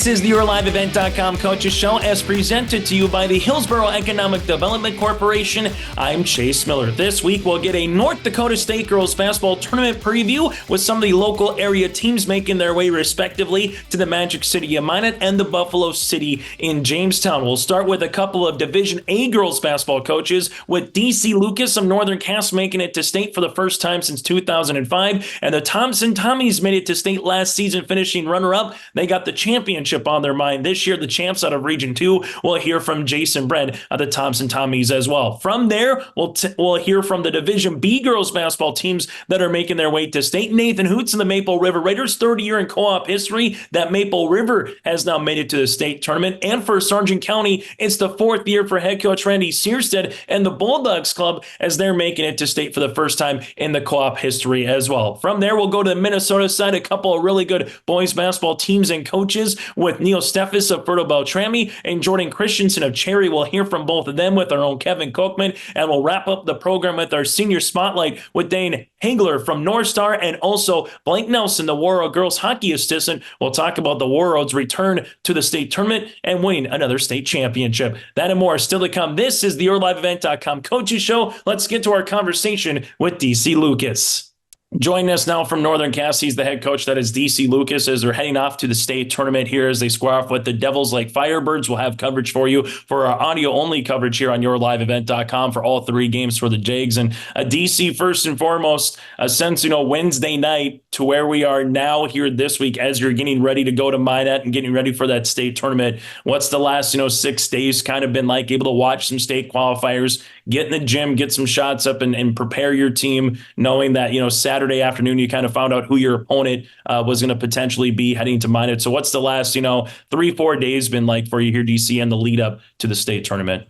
This is the YourLiveEvent.com Coaches Show as presented to you by the Hillsborough Economic Development Corporation. I'm Chase Miller. This week we'll get a North Dakota State Girls Basketball Tournament preview with some of the local area teams making their way respectively to the Magic City of Minot and the Buffalo City in Jamestown. We'll start with a couple of Division A girls basketball coaches with DC Lucas of Northern Cass making it to state for the first time since 2005, and the Thompson Tommies made it to state last season, finishing runner-up. They got the championship on their mind this year. The champs out of Region 2. We'll hear from Jason Brend of the Thompson Tommies as well. From there, we'll hear from the Division B girls basketball teams that are making their way to state. Nathan Hoots and the Maple River Raiders, third year in co-op history that Maple River has now made it to the state tournament. And for Sargent County, it's the fourth year for head coach Randy Syrstad and the Bulldogs Club as they're making it to state for the first time in the co-op history as well. From there, we'll go to the Minnesota side, a couple of really good boys basketball teams and coaches with Neil Steffes of Fertile-Beltrami and Jordan Christianson of Cherry. We'll hear from both of them with our own Kevin Cookman, and we'll wrap up the program with our senior spotlight with Dane Hagler from North Star and also Blayke Nelson, the Warroad girls hockey assistant. We'll talk about the Warroad's return to the state tournament and winning another state championship. That and more still to come. This is the YourLiveEvent.com Coaches Show. Let's get to our conversation with DC Lucas. Joining us now from Northern Cass, he's the head coach. That is DC Lucas, as they're heading off to the state tournament here as they square off with the Devils Lake Firebirds. We'll have coverage for you for our audio-only coverage here on YourLiveEvent.com for all three games for the Jags. And DC, first and foremost, since, Wednesday night to where we are now here this week as you're getting ready to go to Minot and getting ready for that state tournament, what's the last, 6 days kind of been like? Able to watch some state qualifiers, get in the gym, get some shots up and prepare your team, knowing that, Saturday afternoon, you kind of found out who your opponent was going to potentially be heading to Minot. So what's the last, 3-4 days been like for you here, DC, and the lead up to the state tournament?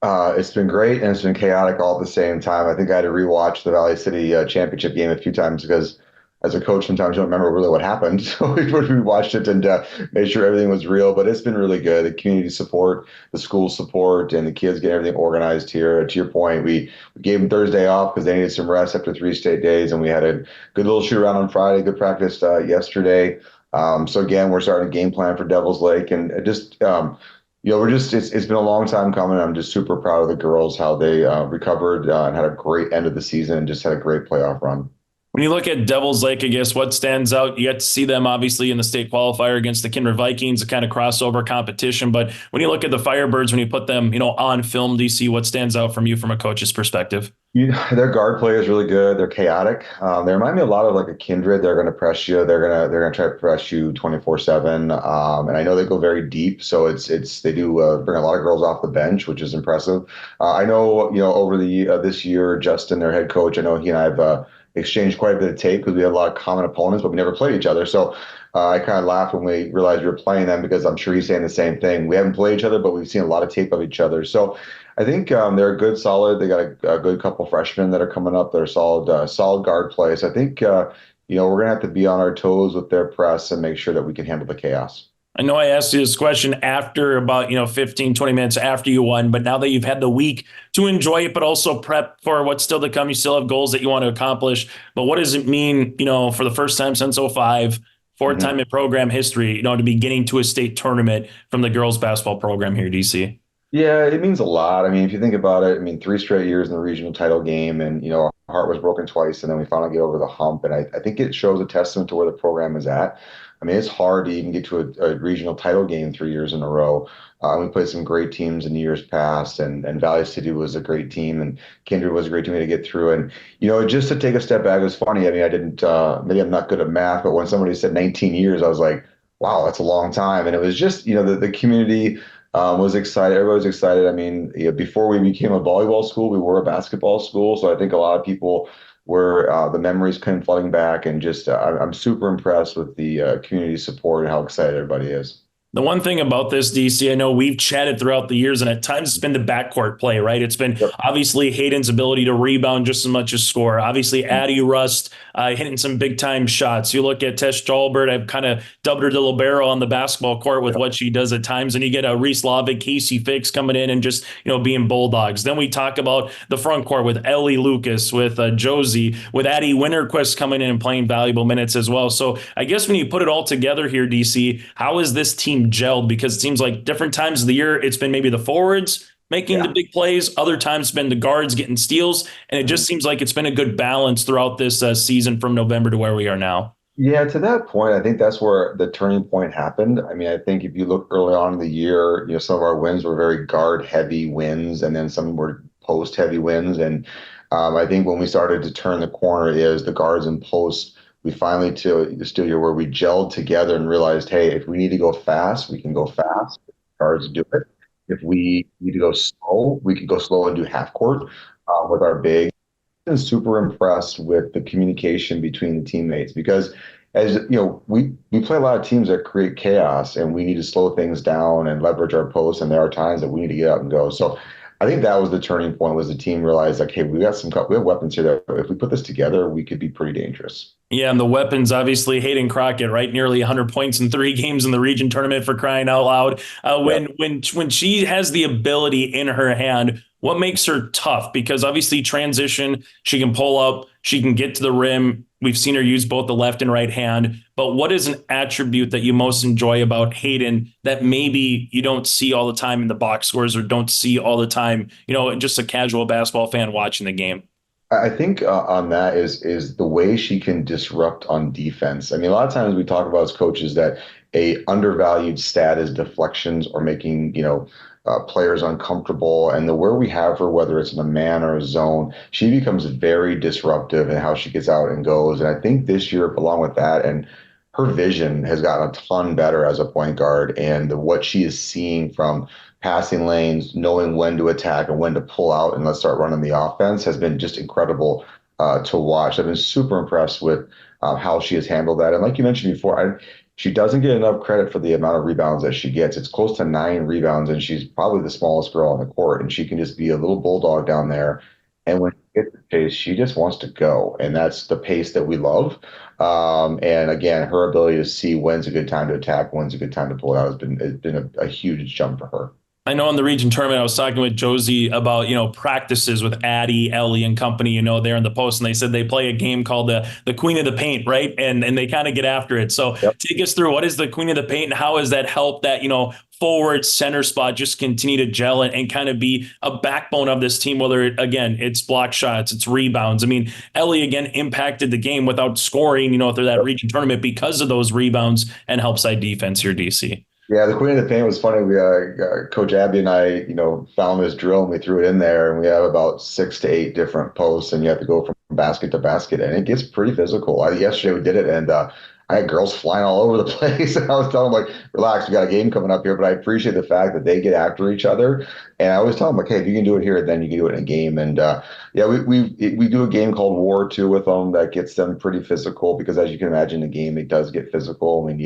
It's been great, and it's been chaotic all at the same time. I think I had to rewatch the Valley City championship game a few times because as a coach, sometimes you don't remember really what happened. So we watched it and made sure everything was real. But it's been really good. The community support, the school support, and the kids get everything organized here. To your point, we gave them Thursday off because they needed some rest after 3 state days. And we had a good little shoot around on Friday, good practice yesterday. So again, we're starting a game plan for Devils Lake. And it's been a long time coming. I'm just super proud of the girls, how they recovered and had a great end of the season and just had a great playoff run. When you look at Devils Lake, I guess what stands out, you get to see them obviously in the state qualifier against the Kindred Vikings, a kind of crossover competition. But when you look at the Firebirds, when you put them, on film, DC, what stands out from you from a coach's perspective? Their guard play is really good. They're chaotic. They remind me a lot of like a Kindred. They're going to press you. They're going to try to press you 24/7. And I know they go very deep. So they do bring a lot of girls off the bench, which is impressive. I know, over this year, Justin, their head coach, I know he and I have exchanged quite a bit of tape because we had a lot of common opponents, but we never played each other. So I kind of laughed when we realized we were playing them because I'm sure he's saying the same thing. We haven't played each other, but we've seen a lot of tape of each other. So I think they're a good, solid. They got a good couple freshmen that are coming up. They're solid guard play. So I think, we're going to have to be on our toes with their press and make sure that we can handle the chaos. I know I asked you this question after about, 15, 20 minutes after you won, but now that you've had the week to enjoy it, but also prep for what's still to come, you still have goals that you want to accomplish. But what does it mean, for the first time since 2005, fourth time in program history, to be getting to a state tournament from the girls basketball program here, DC? Yeah, it means a lot. I mean, if you think about it, 3 straight years in the regional title game and, our heart was broken twice and then we finally get over the hump. And I think it shows a testament to where the program is at. It's hard to even get to a regional title game 3 years in a row. We played some great teams in years past, and Valley City was a great team, and Kindred was a great team to get through. And, just to take a step back, it was funny. I didn't, maybe I'm not good at math, but when somebody said 19 years, I was like, wow, that's a long time. And it was just, the community was excited. Everybody was excited. Before we became a volleyball school, we were a basketball school. So I think a lot of people where the memories came flooding back, and just I'm super impressed with the community support and how excited everybody is. The one thing about this, DC, I know we've chatted throughout the years, and at times it's been the backcourt play, right? It's been obviously Hayden's ability to rebound just as much as score. Obviously, Addie Rust hitting some big-time shots. You look at Tess Jalbert, I've kind of dubbed her the libero on the basketball court with what she does at times, and you get a Reese Lavick, Casey Fix coming in and just, being Bulldogs. Then we talk about the front court with Ellie Lucas, with Josie, with Addie Winterquist coming in and playing valuable minutes as well. So I guess when you put it all together here, DC, how is this team team gelled? Because it seems like different times of the year, it's been maybe the forwards making the big plays. Other times, it's been the guards getting steals. And it just seems like it's been a good balance throughout this season from November to where we are now. Yeah, to that point, I think that's where the turning point happened. I mean, I think if you look early on in the year, some of our wins were very guard heavy wins, and then some were post heavy wins. And I think when we started to turn the corner is the guards and posts, we finally to the studio where we gelled together and realized, hey, if we need to go fast, we can go fast. Guards do it. If we need to go slow, we can go slow and do half court with our big. Been super impressed with the communication between the teammates because as you know we play a lot of teams that create chaos and we need to slow things down and leverage our posts, and there are times that we need to get out and go. So I think that was the turning point, was the team realized like, hey, we have weapons here that if we put this together we could be pretty dangerous. Yeah, and the weapons, obviously, Hayden Crockett, right? Nearly 100 points in 3 games in the region tournament, for crying out loud. When she has the ability in her hand, what makes her tough? Because obviously transition, she can pull up, she can get to the rim. We've seen her use both the left and right hand. But what is an attribute that you most enjoy about Hayden that maybe you don't see all the time in the box scores or don't see all the time, just a casual basketball fan watching the game? I think on that is the way she can disrupt on defense. I mean, a lot of times we talk about as coaches that a undervalued stat is deflections or making, players uncomfortable. And the where we have her, whether it's in a man or a zone, she becomes very disruptive in how she gets out and goes. And I think this year, along with that, and her vision has gotten a ton better as a point guard, and what she is seeing from passing lanes, knowing when to attack and when to pull out and let's start running the offense has been just incredible to watch. I've been super impressed with how she has handled that. And like you mentioned before, she doesn't get enough credit for the amount of rebounds that she gets. It's close to 9 rebounds, and she's probably the smallest girl on the court, and she can just be a little bulldog down there. And when she gets the pace, she just wants to go, and that's the pace that we love. And again, her ability to see when's a good time to attack, when's a good time to pull out has been a huge jump for her. I know in the region tournament, I was talking with Josie about, practices with Addie, Ellie and company, there in the post. And they said they play a game called the Queen of the Paint, right? And they kind of get after it. So Take us through, what is the Queen of the Paint and how has that helped that, forward center spot just continue to gel and kind of be a backbone of this team, whether it's block shots, it's rebounds. I mean, Ellie again impacted the game without scoring, through that region tournament because of those rebounds and help side defense here, DC. Yeah, the Queen of the Paint was funny. We, Coach Abby and I, found this drill and we threw it in there, and we have about 6 to 8 different posts, and you have to go from basket to basket, and it gets pretty physical. Yesterday we did it, and I had girls flying all over the place, and I was telling them, like, relax, we got a game coming up here, but I appreciate the fact that they get after each other. And I always tell them, like, hey, if you can do it here, then you can do it in a game. And we do a game called War 2 with them that gets them pretty physical, because as you can imagine, the game, it does get physical, and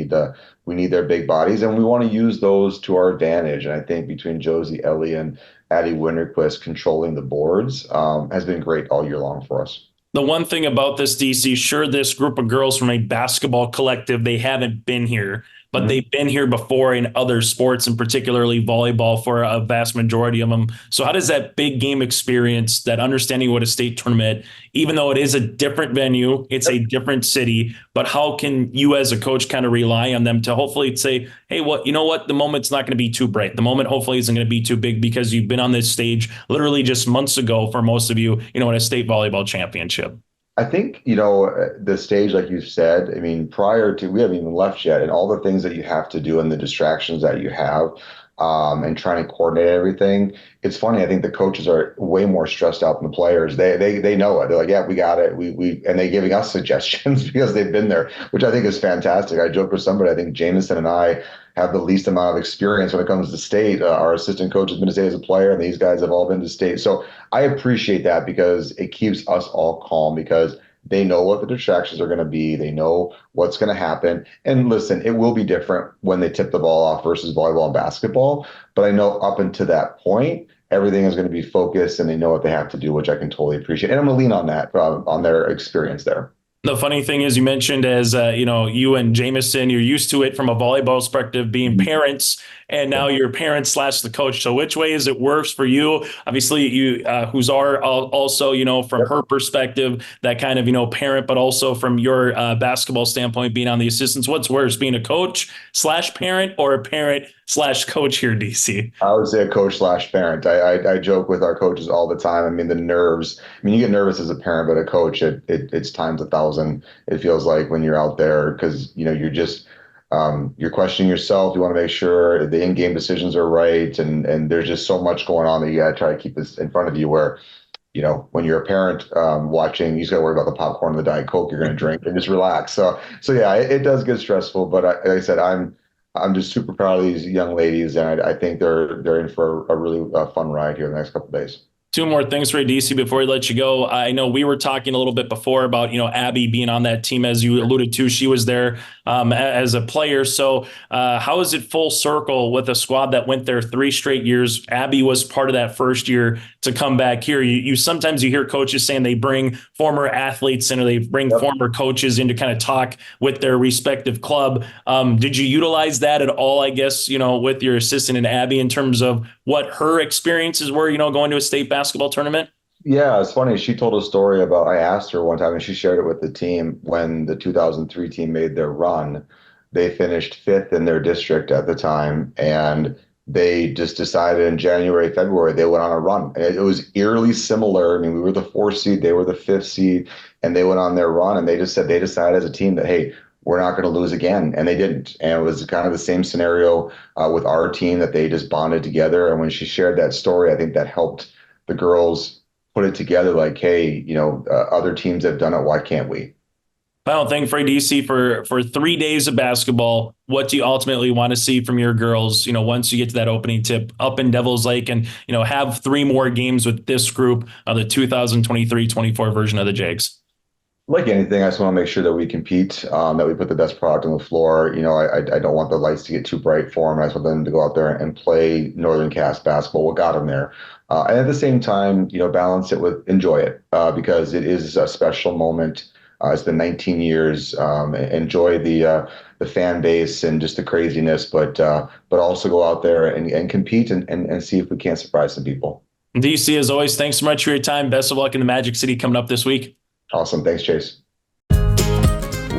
we need their big bodies, and we want to use those to our advantage. And I think between Josie, Ellie, and Addie Winterquist controlling the boards has been great all year long for us. The one thing about this, DC, sure, this group of girls from a basketball collective, they haven't been here, but they've been here before in other sports, and particularly volleyball for a vast majority of them. So how does that big game experience, that understanding what a state tournament, even though it is a different venue, it's a different city, but how can you as a coach kind of rely on them to hopefully say, hey, the moment's not going to be too bright. The moment hopefully isn't going to be too big, because you've been on this stage literally just months ago for most of you, in a state volleyball championship. I think, the stage, like you said, I mean, prior to, we haven't even left yet, and all the things that you have to do and the distractions that you have, and trying to coordinate everything. It's funny. I think the coaches are way more stressed out than the players. They know it. They're like, yeah, we got it. And they're giving us suggestions because they've been there, which I think is fantastic. I joke with somebody, I think Jameson and I have the least amount of experience when it comes to state. Our assistant coach has been to state as a player, and these guys have all been to state. So I appreciate that, because it keeps us all calm, because they know what the distractions are going to be. They know what's going to happen. And listen, it will be different when they tip the ball off versus volleyball and basketball. But I know up until that point, everything is going to be focused, and they know what they have to do, which I can totally appreciate. And I'm going to lean on that, on their experience there. The funny thing is, you mentioned as you and Jameson, you're used to it from a volleyball perspective, being parents, and now you're parents slash the coach. So, which way is it worse for you? Obviously, you who's are also from her perspective, that kind of parent, but also from your basketball standpoint, being on the assistants. What's worse, being a coach slash parent, or a parent slash coach here, DC? I would say a coach slash parent. I joke with our coaches all the time. I mean, the nerves. I mean, you get nervous as a parent, but a coach, it's times 1,000. It feels like when you're out there because you're just you're questioning yourself. You want to make sure the in-game decisions are right, and there's just so much going on that you got to try to keep this in front of you. Where when you're a parent watching, you just got to worry about the popcorn and the Diet Coke you're going to drink and just relax. So yeah, it does get stressful. But like I said, I'm just super proud of these young ladies, and I think they're in for a really fun ride here the next couple of days. Two more things for you, DC, before we let you go. I know we were talking a little bit before about, Abby being on that team, as you alluded to. She was there as a player. So how is it full circle with a squad that went there 3 straight years? Abby was part of that first year to come back here. You sometimes you hear coaches saying they bring former athletes in, or they bring former coaches in to kind of talk with their respective club. Did you utilize that at all, I guess, with your assistant and Abby, in terms of what her experiences were, going to a state basketball tournament? Yeah, it's funny. She told a story about, I asked her one time and she shared it with the team when the 2003 team made their run. They finished 5th in their district at the time, and they just decided in January, February, they went on a run. And it was eerily similar. I mean, we were the 4th seed, they were the 5th seed, and they went on their run, and they just said they decided as a team that, hey, we're not going to lose again. And they didn't. And it was kind of the same scenario with our team, that they just bonded together. And when she shared that story, I think that helped the girls put it together like, hey, other teams have done it. Why can't we? Final thing for DC, for 3 days of basketball, what do you ultimately want to see from your girls, once you get to that opening tip up in Devil's Lake, and, have 3 more games with this group of the 2023-24 version of the Jags? Like anything, I just want to make sure that we compete, that we put the best product on the floor. I don't want the lights to get too bright for them. I just want them to go out there and play Northern Cass basketball, what got them there. And at the same time, balance it with enjoy it, because it is a special moment. It's been 19 years. Enjoy the fan base and just the craziness, but also go out there and compete and see if we can't surprise some people. DC, as always, thanks so much for your time. Best of luck in the Magic City coming up this week. Awesome. Thanks, Chase.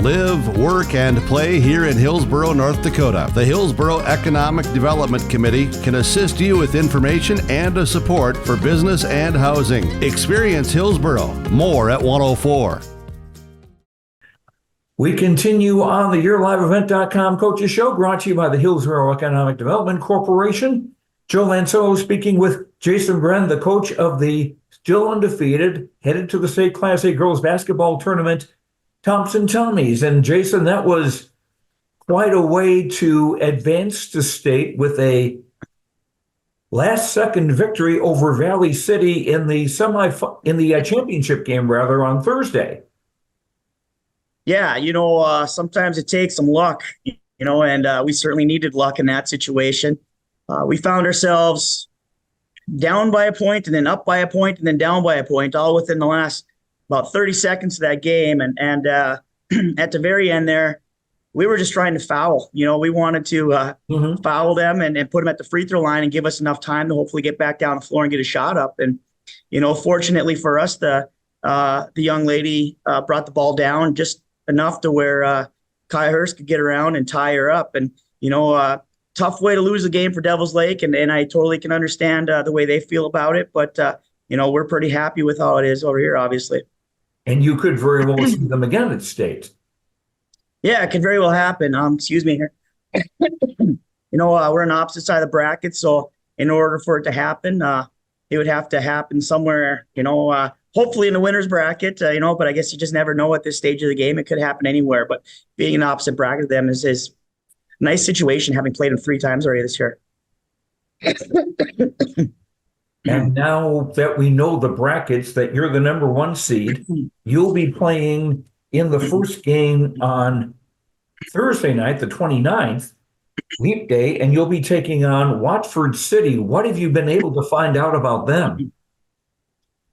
Live, work, and play here in Hillsborough, North Dakota. The Hillsborough Economic Development Committee can assist you with information and a support for business and housing. Experience Hillsborough. More at 104. We continue on the YourLiveEvent.com Coaches Show, brought to you by the Hillsborough Economic Development Corporation. Joe Lancello speaking with Jason Brend, the coach of the still undefeated, headed to the state Class A girls basketball tournament, Thompson Tommies. And Jason, that was quite a way to advance to state with a last-second victory over Valley City in the championship game, on Thursday. Yeah, sometimes it takes some luck, and we certainly needed luck in that situation. We found ourselves down by a point, and then up by a point, and then down by a point, all within the last about 30 seconds of that game. And at the very end there, we were just trying to foul. We wanted to foul them and put them at the free throw line and give us enough time to hopefully get back down the floor and get a shot up. And, fortunately for us, the young lady brought the ball down just enough to where Kai Hurst could get around and tie her up. And, tough way to lose the game for Devil's Lake, and I totally can understand the way they feel about it. But, we're pretty happy with how it is over here, obviously. And you could very well see them again at state. Yeah, it could very well happen. Excuse me here. We're on the opposite side of the bracket, so in order for it to happen, it would have to happen somewhere, hopefully in the winner's bracket, but I guess you just never know at this stage of the game. It could happen anywhere, but being in the opposite bracket of them is a nice situation, having played them 3 times already this year. And now that we know the brackets, that you're the number 1 seed, you'll be playing in the first game on Thursday night, the 29th, Leap Day, and you'll be taking on Watford City. What have you been able to find out about them?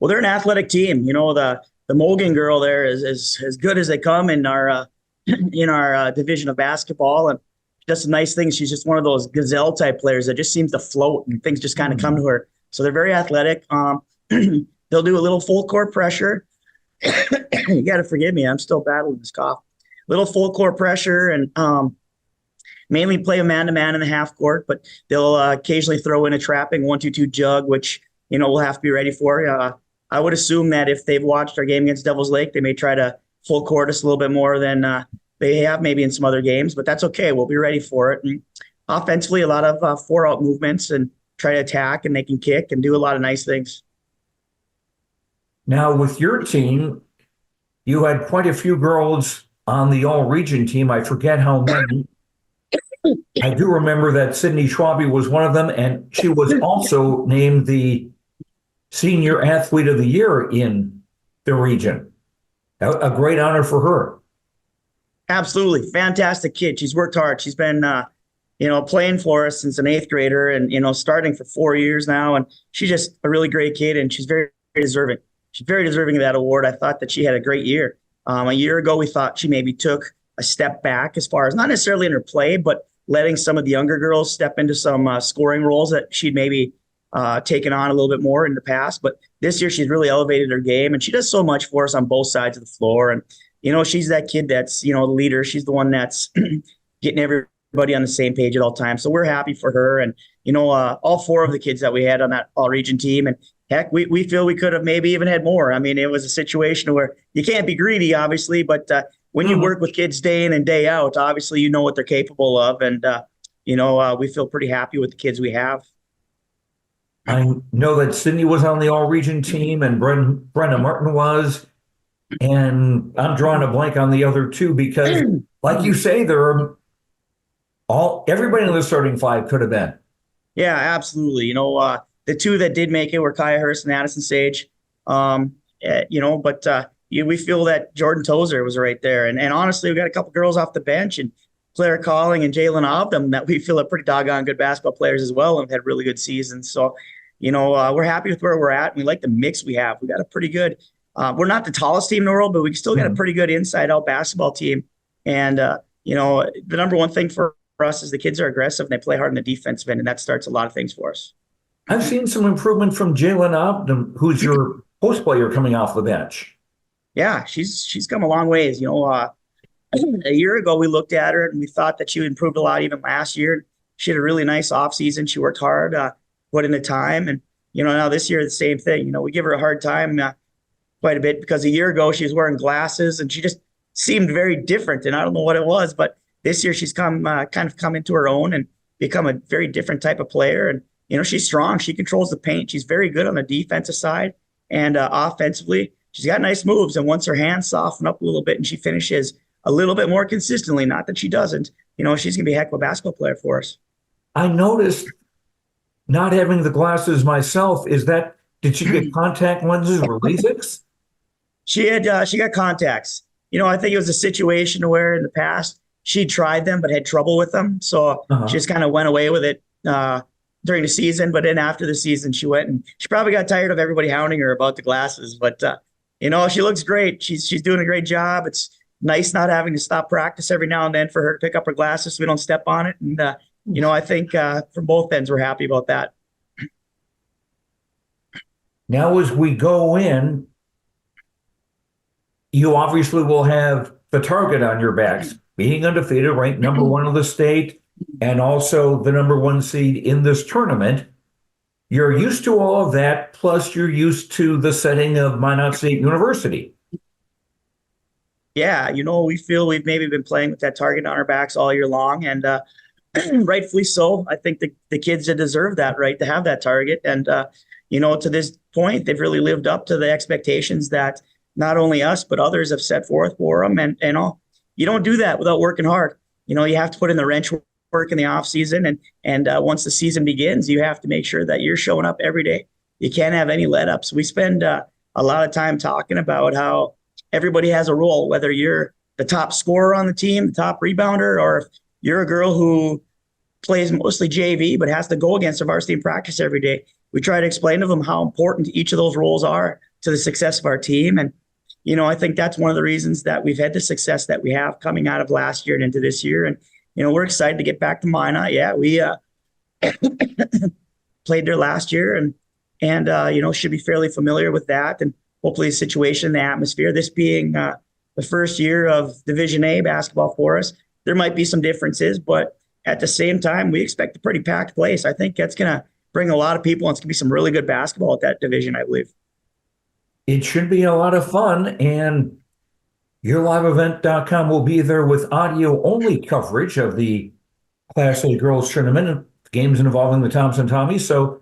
Well, they're an athletic team. The the Mogan girl there is as good as they come in our division of basketball, and just a nice thing. She's just one of those gazelle type players that just seems to float and things just kind of come to her. So they're very athletic. They'll do a little full court pressure. You got to forgive me. I'm still battling this cough. Little full court pressure and mainly play a man-to-man in the half court, but they'll occasionally throw in a trapping 1-2-2 jug, which, we'll have to be ready for. I would assume that if they've watched our game against Devils Lake, they may try to full court us a little bit more than they have maybe in some other games, but that's okay. We'll be ready for it. And offensively, a lot of 4-out movements and try to attack, and they can kick and do a lot of nice things. Now, with your team, you had quite a few girls on the all-region team. I forget how many. I do remember that Sydney Schwabe was one of them, and she was also named the Senior Athlete of the Year in the region. A great honor for her. Absolutely. Fantastic kid. She's worked hard. She's been, playing for us since an 8th grader and, starting for 4 years now. And she's just a really great kid, and she's very, very deserving. She's very deserving of that award. I thought that she had a great year. A year ago, we thought she maybe took a step back as far as not necessarily in her play, but letting some of the younger girls step into some scoring roles that she'd maybe taken on a little bit more in the past. But this year, she's really elevated her game, and she does so much for us on both sides of the floor. And, she's that kid that's, the leader. She's the one that's getting everybody on the same page at all times. So we're happy for her. And, all 4 of the kids that we had on that all-region team, and heck, we feel we could have maybe even had more. I mean, it was a situation where you can't be greedy, obviously, but when you work with kids day in and day out, obviously you know what they're capable of. And, we feel pretty happy with the kids we have. I know that Sydney was on the all-region team, and Brenda Martin was. And I'm drawing a blank on the other 2 because, like you say, everybody in the starting 5 could have been. Yeah, absolutely. The 2 that did make it were Kaya Hurst and Addison Sage. But we feel that Jordan Tozer was right there. And honestly, we got a couple girls off the bench, and Claire Calling and Jalen Obdam that we feel are pretty doggone good basketball players as well and have had really good seasons. So, we're happy with where we're at. And we like the mix we have. We got a pretty good we're not the tallest team in the world, but we still got a pretty good inside-out basketball team. And, the number one thing for us is the kids are aggressive and they play hard in the defensive end, and that starts a lot of things for us. I've seen some improvement from Jalen Obdam, who's your post player coming off the bench. Yeah, she's come a long ways. A year ago we looked at her and we thought that she improved a lot even last year. She had a really nice offseason. She worked hard, put in the time. And, now this year, the same thing. We give her a hard time quite a bit because a year ago she was wearing glasses and she just seemed very different. And I don't know what it was, but this year she's come into her own and become a very different type of player. And, she's strong. She controls the paint. She's very good on the defensive side, and offensively, she's got nice moves. And once her hands soften up a little bit and she finishes a little bit more consistently, not that she doesn't, she's going to be a heck of a basketball player for us. I noticed, not having the glasses myself, did she get contact lenses or LASIK? She got contacts. I think it was a situation where in the past she tried them but had trouble with them. So she just kind of went away with it during the season. But then after the season, she went, and she probably got tired of everybody hounding her about the glasses. But, she looks great. She's doing a great job. It's nice not having to stop practice every now and then for her to pick up her glasses so we don't step on it. And, I think from both ends, we're happy about that. Now, as we go in, you obviously will have the target on your backs, being undefeated, ranked number 1 of the state, and also the number 1 seed in this tournament. You're used to all of that, plus you're used to the setting of Minot State University. Yeah, we feel we've maybe been playing with that target on our backs all year long, and rightfully so. I think the kids deserve that right to have that target. And, to this point, they've really lived up to the expectations that not only us, but others have set forth for them. And all. You don't do that without working hard. You have to put in the wrench work in the off season. And once the season begins, you have to make sure that you're showing up every day. You can't have any let ups. We spend a lot of time talking about how everybody has a role, whether you're the top scorer on the team, the top rebounder, or if you're a girl who plays mostly JV, but has to go against a varsity in practice every day. We try to explain to them how important each of those roles are to the success of our team. And, I think that's one of the reasons that we've had the success that we have coming out of last year and into this year. And, we're excited to get back to Minot. Yeah, we played there last year and should be fairly familiar with that. And hopefully the situation, the atmosphere, this being the first year of Division A basketball for us, there might be some differences, but at the same time, we expect a pretty packed place. I think that's going to bring a lot of people, and it's going to be some really good basketball at that division, I believe. It should be a lot of fun, and YourLiveEvent.com will be there with audio-only coverage of the Class A girls tournament, games involving the Thompson Tommies. So,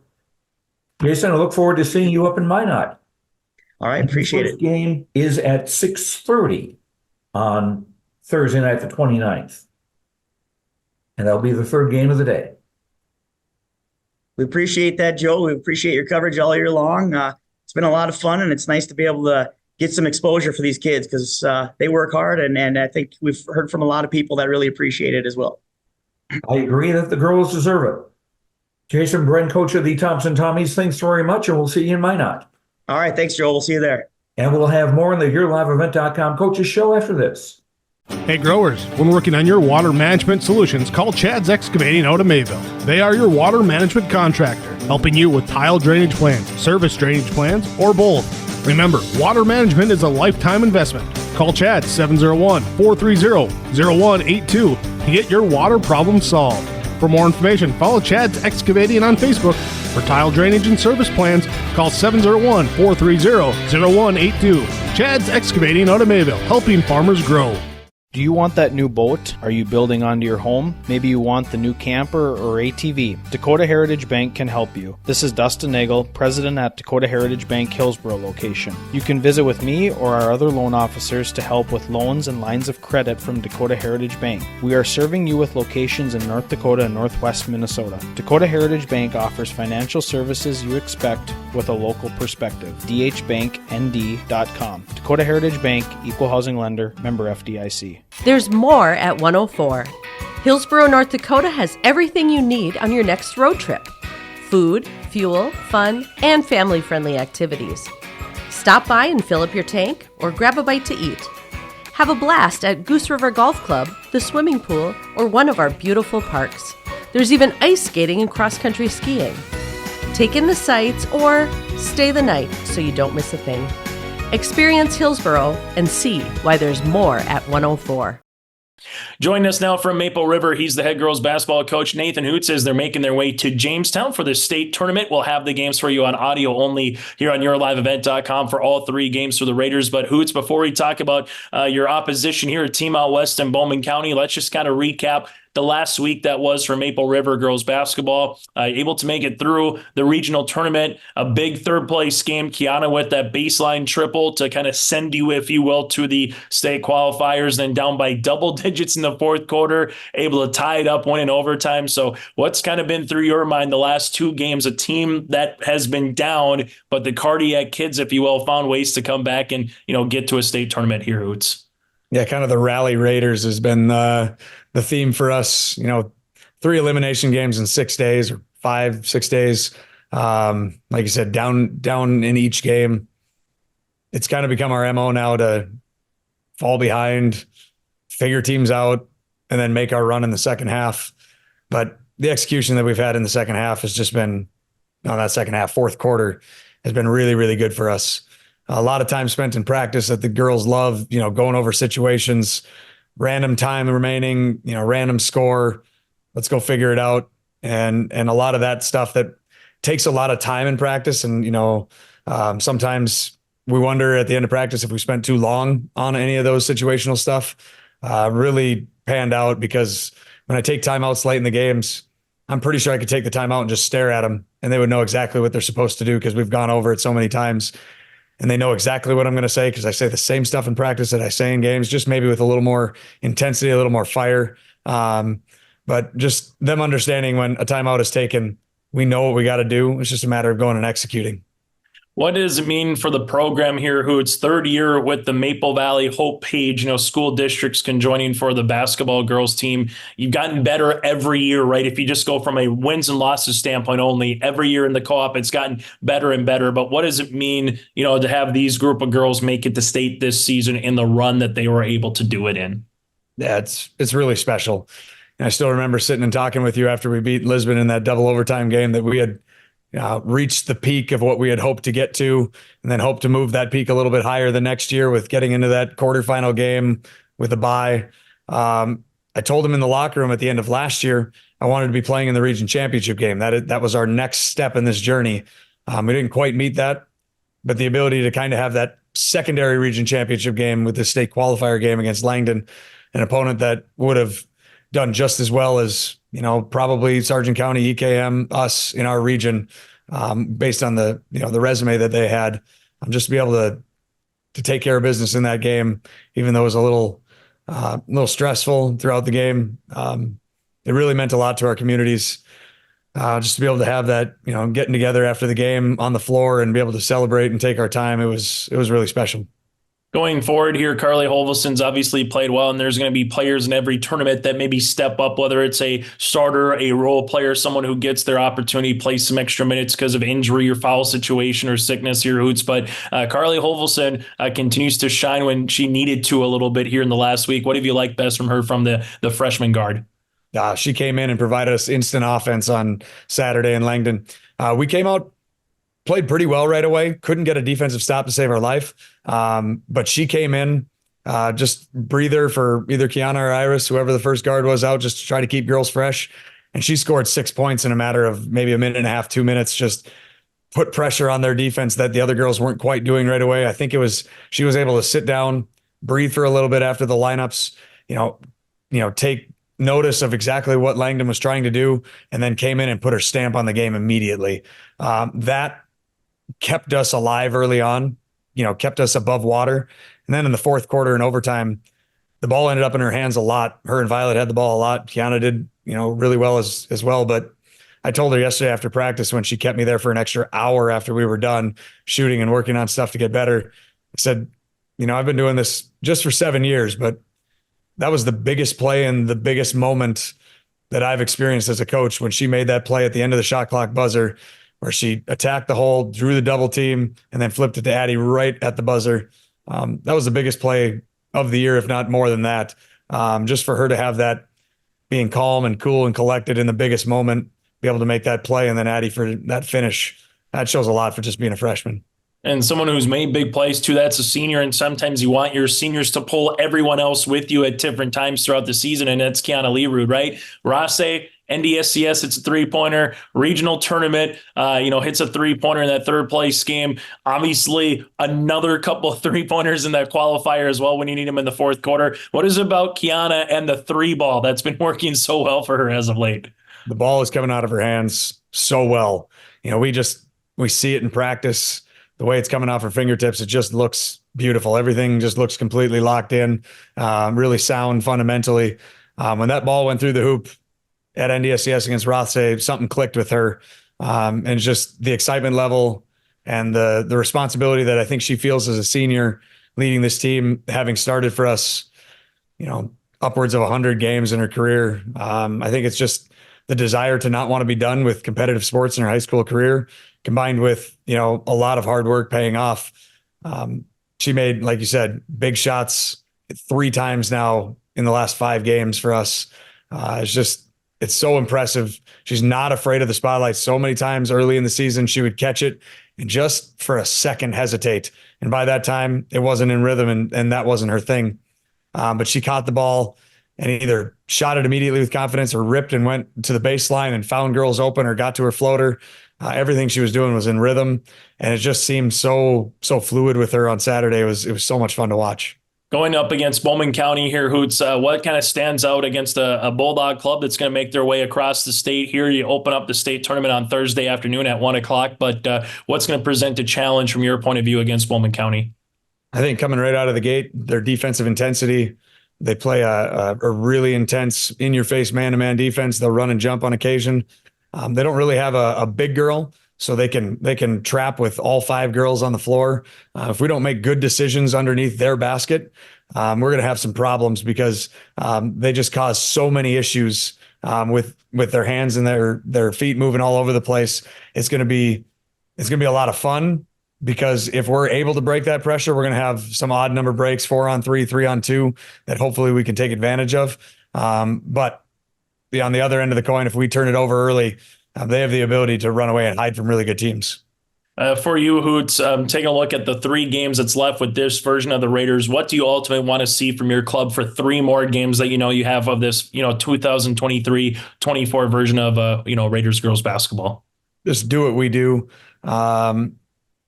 Jason, I look forward to seeing you up in Minot. All right, appreciate it. The game is at 6:30 on Thursday night, the 29th. And that'll be the third game of the day. We appreciate that, Joe. We appreciate your coverage all year long. It's been a lot of fun, and it's nice to be able to get some exposure for these kids because they work hard, and I think we've heard from a lot of people that really appreciate it as well. I agree that the girls deserve it. Jason Brend, coach of the Thompson Tommies, thanks very much, and we'll see you in Minot. All right, thanks, Joel. We'll see you there. And we'll have more on the YourLiveEvent.com Coaches Show after this. Hey growers, when working on your water management solutions, call Chad's Excavating out of Mayville. They are your water management contractor, helping you with tile drainage plans, service drainage plans, or both. Remember, water management is a lifetime investment. Call Chad 701-430-0182 to get your water problem solved. For more information, follow Chad's Excavating on Facebook. For tile drainage and service plans, call 701-430-0182. Chad's Excavating out of Mayville, helping farmers grow. Do you want that new boat? Are you building onto your home? Maybe you want the new camper or ATV. Dakota Heritage Bank can help you. This is Dustin Nagel, president at Dakota Heritage Bank Hillsborough location. You can visit with me or our other loan officers to help with loans and lines of credit from Dakota Heritage Bank. We are serving you with locations in North Dakota and Northwest Minnesota. Dakota Heritage Bank offers financial services you expect with a local perspective. dhbanknd.com. Dakota Heritage Bank, Equal Housing Lender, member FDIC. There's more at 104. Hillsborough, North Dakota has everything you need on your next road trip. Food, fuel, fun, and family-friendly activities. Stop by and fill up your tank or grab a bite to eat. Have a blast at Goose River Golf Club, the swimming pool, or one of our beautiful parks. There's even ice skating and cross-country skiing. Take in the sights or stay the night so you don't miss a thing. Experience Hillsborough and see why there's more at 104. Joining us now from Maple River, he's the head girls basketball coach, Nathan Hoots, as they're making their way to Jamestown for the state tournament. We'll have the games for you on audio only here on YourLiveEvent.com for all three games for the Raiders. But Hoots, before we talk about your opposition here at Team Out West in Bowman County, let's just kind of recap the last week that was for Maple River girls basketball. Able to make it through the regional tournament, a big third place game. Kiana with that baseline triple to kind of send you, if you will, to the state qualifiers, then down by double digits in the fourth quarter, able to tie it up, win in overtime. So what's kind of been through your mind the last two games, a team that has been down, but the cardiac kids, if you will, found ways to come back and, get to a state tournament here, Hoots? Yeah, kind of the Rally Raiders has been the theme for us. 3 elimination games in 6 days or 5-6 days. Like you said, down in each game. It's kind of become our MO now to fall behind, figure teams out, and then make our run in the second half. But the execution that we've had in the second half has just been, that second half, fourth quarter, has been really, really good for us. A lot of time spent in practice that the girls love, going over situations, random time remaining, random score. Let's go figure it out. And a lot of that stuff that takes a lot of time in practice. And, sometimes we wonder at the end of practice if we spent too long on any of those situational stuff. Really panned out because when I take timeouts late in the games, I'm pretty sure I could take the timeout and just stare at them and they would know exactly what they're supposed to do because we've gone over it so many times. And they know exactly what I'm going to say because I say the same stuff in practice that I say in games, just maybe with a little more intensity, a little more fire. But just them understanding when a timeout is taken, we know what we got to do. It's just a matter of going and executing. What does it mean for the program here, who it's third year with the Maple Valley Hope Page, school districts conjoining for the basketball girls team? You've gotten better every year, right? If you just go from a wins and losses standpoint only, every year in the co-op, it's gotten better and better. But what does it mean, to have these group of girls make it to state this season in the run that they were able to do it in? Yeah, it's really special. And I still remember sitting and talking with you after we beat Lisbon in that double overtime game that we had reached the peak of what we had hoped to get to, and then hope to move that peak a little bit higher the next year with getting into that quarterfinal game with a bye. I told him in the locker room at the end of last year, I wanted to be playing in the region championship game. That was our next step in this journey. We didn't quite meet that, but the ability to kind of have that secondary region championship game with the state qualifier game against Langdon, an opponent that would have done just as well as, probably Sargent County, EKM, us in our region, based on the resume that they had. Just to be able to take care of business in that game, even though it was a little stressful throughout the game. It really meant a lot to our communities. Just to be able to have that, getting together after the game on the floor and be able to celebrate and take our time. It was really special. Going forward here, Carly Holveson's obviously played well, and there's going to be players in every tournament that maybe step up, whether it's a starter, a role player, someone who gets their opportunity, plays some extra minutes because of injury or foul situation or sickness here, Hoots. But Carly Holveson continues to shine when she needed to a little bit here in the last week. What have you liked best from her from the freshman guard? She came in and provided us instant offense on Saturday in Langdon. We came out, played pretty well right away. Couldn't get a defensive stop to save our life. But she came in, just breather for either Kiana or Iris, whoever the first guard was out, just to try to keep girls fresh. And she scored 6 points in a matter of maybe a minute and a half, 2 minutes, just put pressure on their defense that the other girls weren't quite doing right away. I think she was able to sit down, breathe for a little bit after the lineups, take notice of exactly what Langdon was trying to do, and then came in and put her stamp on the game immediately. That kept us alive early on, kept us above water. And then in the fourth quarter and overtime, the ball ended up in her hands a lot. Her and Violet had the ball a lot. Kiana did, really well as well. But I told her yesterday after practice, when she kept me there for an extra hour after we were done shooting and working on stuff to get better, I said, I've been doing this just for 7 years, but that was the biggest play and the biggest moment that I've experienced as a coach, when she made that play at the end of the shot clock buzzer, where she attacked the hole, drew the double team, and then flipped it to Addie right at the buzzer. That was the biggest play of the year, if not more than that. Just for her to have that, being calm and cool and collected in the biggest moment, be able to make that play, and then Addie for that finish, that shows a lot for just being a freshman. And someone who's made big plays too, that's a senior. And sometimes you want your seniors to pull everyone else with you at different times throughout the season. And that's Kiana Learud, right? Rase, NDSCS, it's a three-pointer. Regional tournament, hits a three-pointer in that third place game. Obviously, another couple of three-pointers in that qualifier as well when you need them in the fourth quarter. What is it about Kiana and the three ball that's been working so well for her as of late? The ball is coming out of her hands so well. We see it in practice. The way it's coming off her fingertips, it just looks beautiful. Everything just looks completely locked in, really sound fundamentally. When that ball went through the hoop at NDSCS against Rothsay, something clicked with her, and just the excitement level and the responsibility that I think she feels as a senior leading this team, having started for us, upwards of 100 games in her career. I think it's just the desire to not want to be done with competitive sports in her high school career, combined with, a lot of hard work paying off. She made, like you said, big shots 3 times now in the last 5 games for us. It's so impressive. She's not afraid of the spotlight. So many times early in the season, she would catch it and just for a second hesitate. And by that time, it wasn't in rhythm, and that wasn't her thing. But she caught the ball and either shot it immediately with confidence or ripped and went to the baseline and found girls open or got to her floater. Everything she was doing was in rhythm, and it just seemed so fluid with her on Saturday. It was so much fun to watch. Going up against Bowman County here, Hoots, what kind of stands out against a Bulldog club that's going to make their way across the state here? You open up the state tournament on Thursday afternoon at 1 o'clock, but what's going to present a challenge from your point of view against Bowman County? I think coming right out of the gate, their defensive intensity. They play a really intense in-your-face man-to-man defense. They'll run and jump on occasion. They don't really have a big girl, so they can trap with all 5 girls on the floor. If we don't make good decisions underneath their basket, we're going to have some problems because they just cause so many issues with their hands and their feet moving all over the place. It's going to be a lot of fun, because if we're able to break that pressure, we're going to have some odd number breaks, 4-on-3, 3-on-2, that hopefully we can take advantage of. But on the other end of the coin, if we turn it over early, they have the ability to run away and hide from really good teams. For you, Hoots, taking a look at the 3 games that's left with this version of the Raiders, what do you ultimately want to see from your club for 3 more games that you have of this 2023-24 version of Raiders girls basketball? Just do what we do.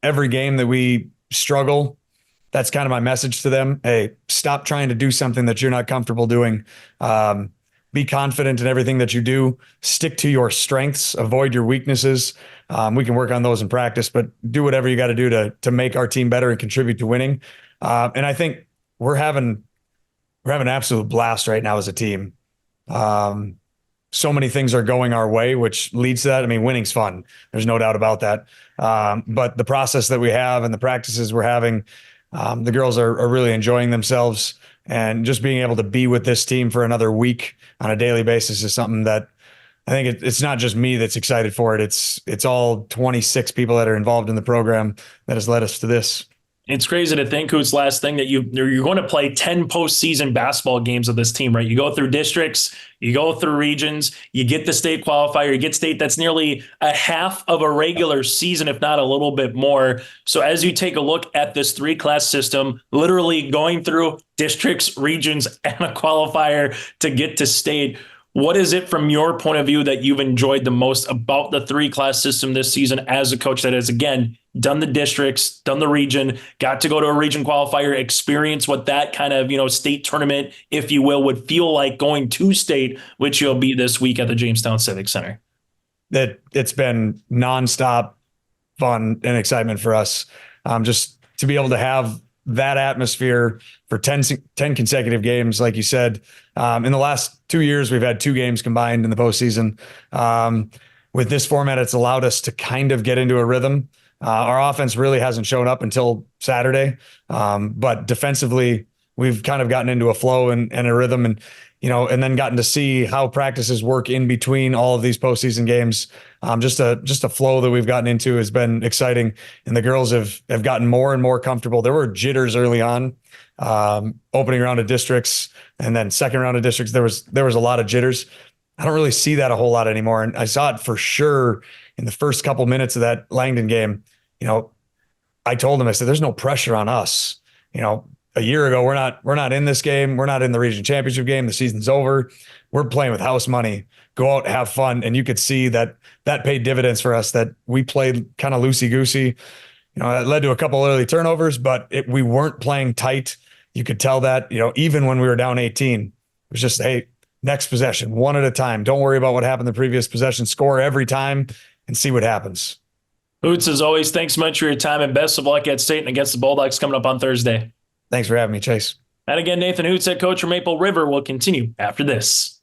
Every game that we struggle, that's kind of my message to them. Hey, stop trying to do something that you're not comfortable doing. Be confident in everything that you do. Stick to your strengths. Avoid your weaknesses. We can work on those in practice, but do whatever you got to do to make our team better and contribute to winning. And I think we're having an absolute blast right now as a team. So many things are going our way, which leads to that. I mean, winning's fun. There's no doubt about that. But the process that we have and the practices we're having, the girls are really enjoying themselves, and just being able to be with this team for another week on a daily basis is something that I think it's not just me that's excited for it. It's all 26 people that are involved in the program that has led us to this. It's crazy to think, who's last thing, that you're going to play 10 postseason basketball games with this team, right? You go through districts, you go through regions, you get the state qualifier, you get state. That's nearly a half of a regular season, if not a little bit more. So as you take a look at this 3-class system, literally going through districts, regions, and a qualifier to get to state, what is it from your point of view that you've enjoyed the most about the 3-class system this season as a coach that has, again, done the districts, done the region, got to go to a region qualifier, experience what that kind of, state tournament, if you will, would feel like going to state, which you'll be this week at the Jamestown Civic Center? That it's been nonstop fun and excitement for us. Just to be able to have that atmosphere for 10 consecutive games, like you said. In the last 2 years, we've had 2 games combined in the postseason. With this format, it's allowed us to kind of get into a rhythm. Our offense really hasn't shown up until Saturday, but defensively, we've kind of gotten into a flow and a rhythm, and then gotten to see how practices work in between all of these postseason games. Just a flow that we've gotten into has been exciting, and the girls have gotten more and more comfortable. There were jitters early on, opening round of districts, and then second round of districts. There was a lot of jitters. I don't really see that a whole lot anymore, and I saw it for sure in the first couple minutes of that Langdon game. I told them, I said, "There's no pressure on us." A year ago, we're not in this game. We're not in the region championship game. The season's over. We're playing with house money. Go out, have fun. And you could see that paid dividends for us, that we played kind of loosey-goosey. That led to a couple early turnovers, but we weren't playing tight. You could tell that, even when we were down 18, it was just, hey, next possession, one at a time. Don't worry about what happened the previous possession. Score every time and see what happens. Hoots, as always, thanks so much for your time, and best of luck at state and against the Bulldogs coming up on Thursday. Thanks for having me, Chase. And again, Nathan Hoots, head coach for Maple River, will continue after this.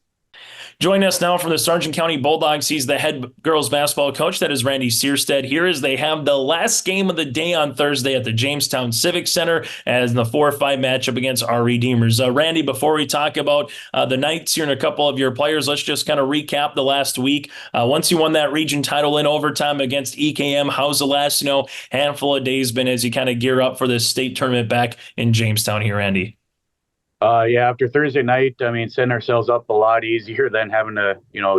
Joining us now from the Sargent County Bulldogs, he's the head girls basketball coach. That is Randy Syrstad. Here as they have the last game of the day on Thursday at the Jamestown Civic Center as the 4-5 matchup against our Redeemers. Randy, before we talk about the Knights here and a couple of your players, let's just kind of recap the last week. Once you won that region title in overtime against EKM, how's the last handful of days been as you kind of gear up for this state tournament back in Jamestown here, Randy? After Thursday night, setting ourselves up a lot easier than having to,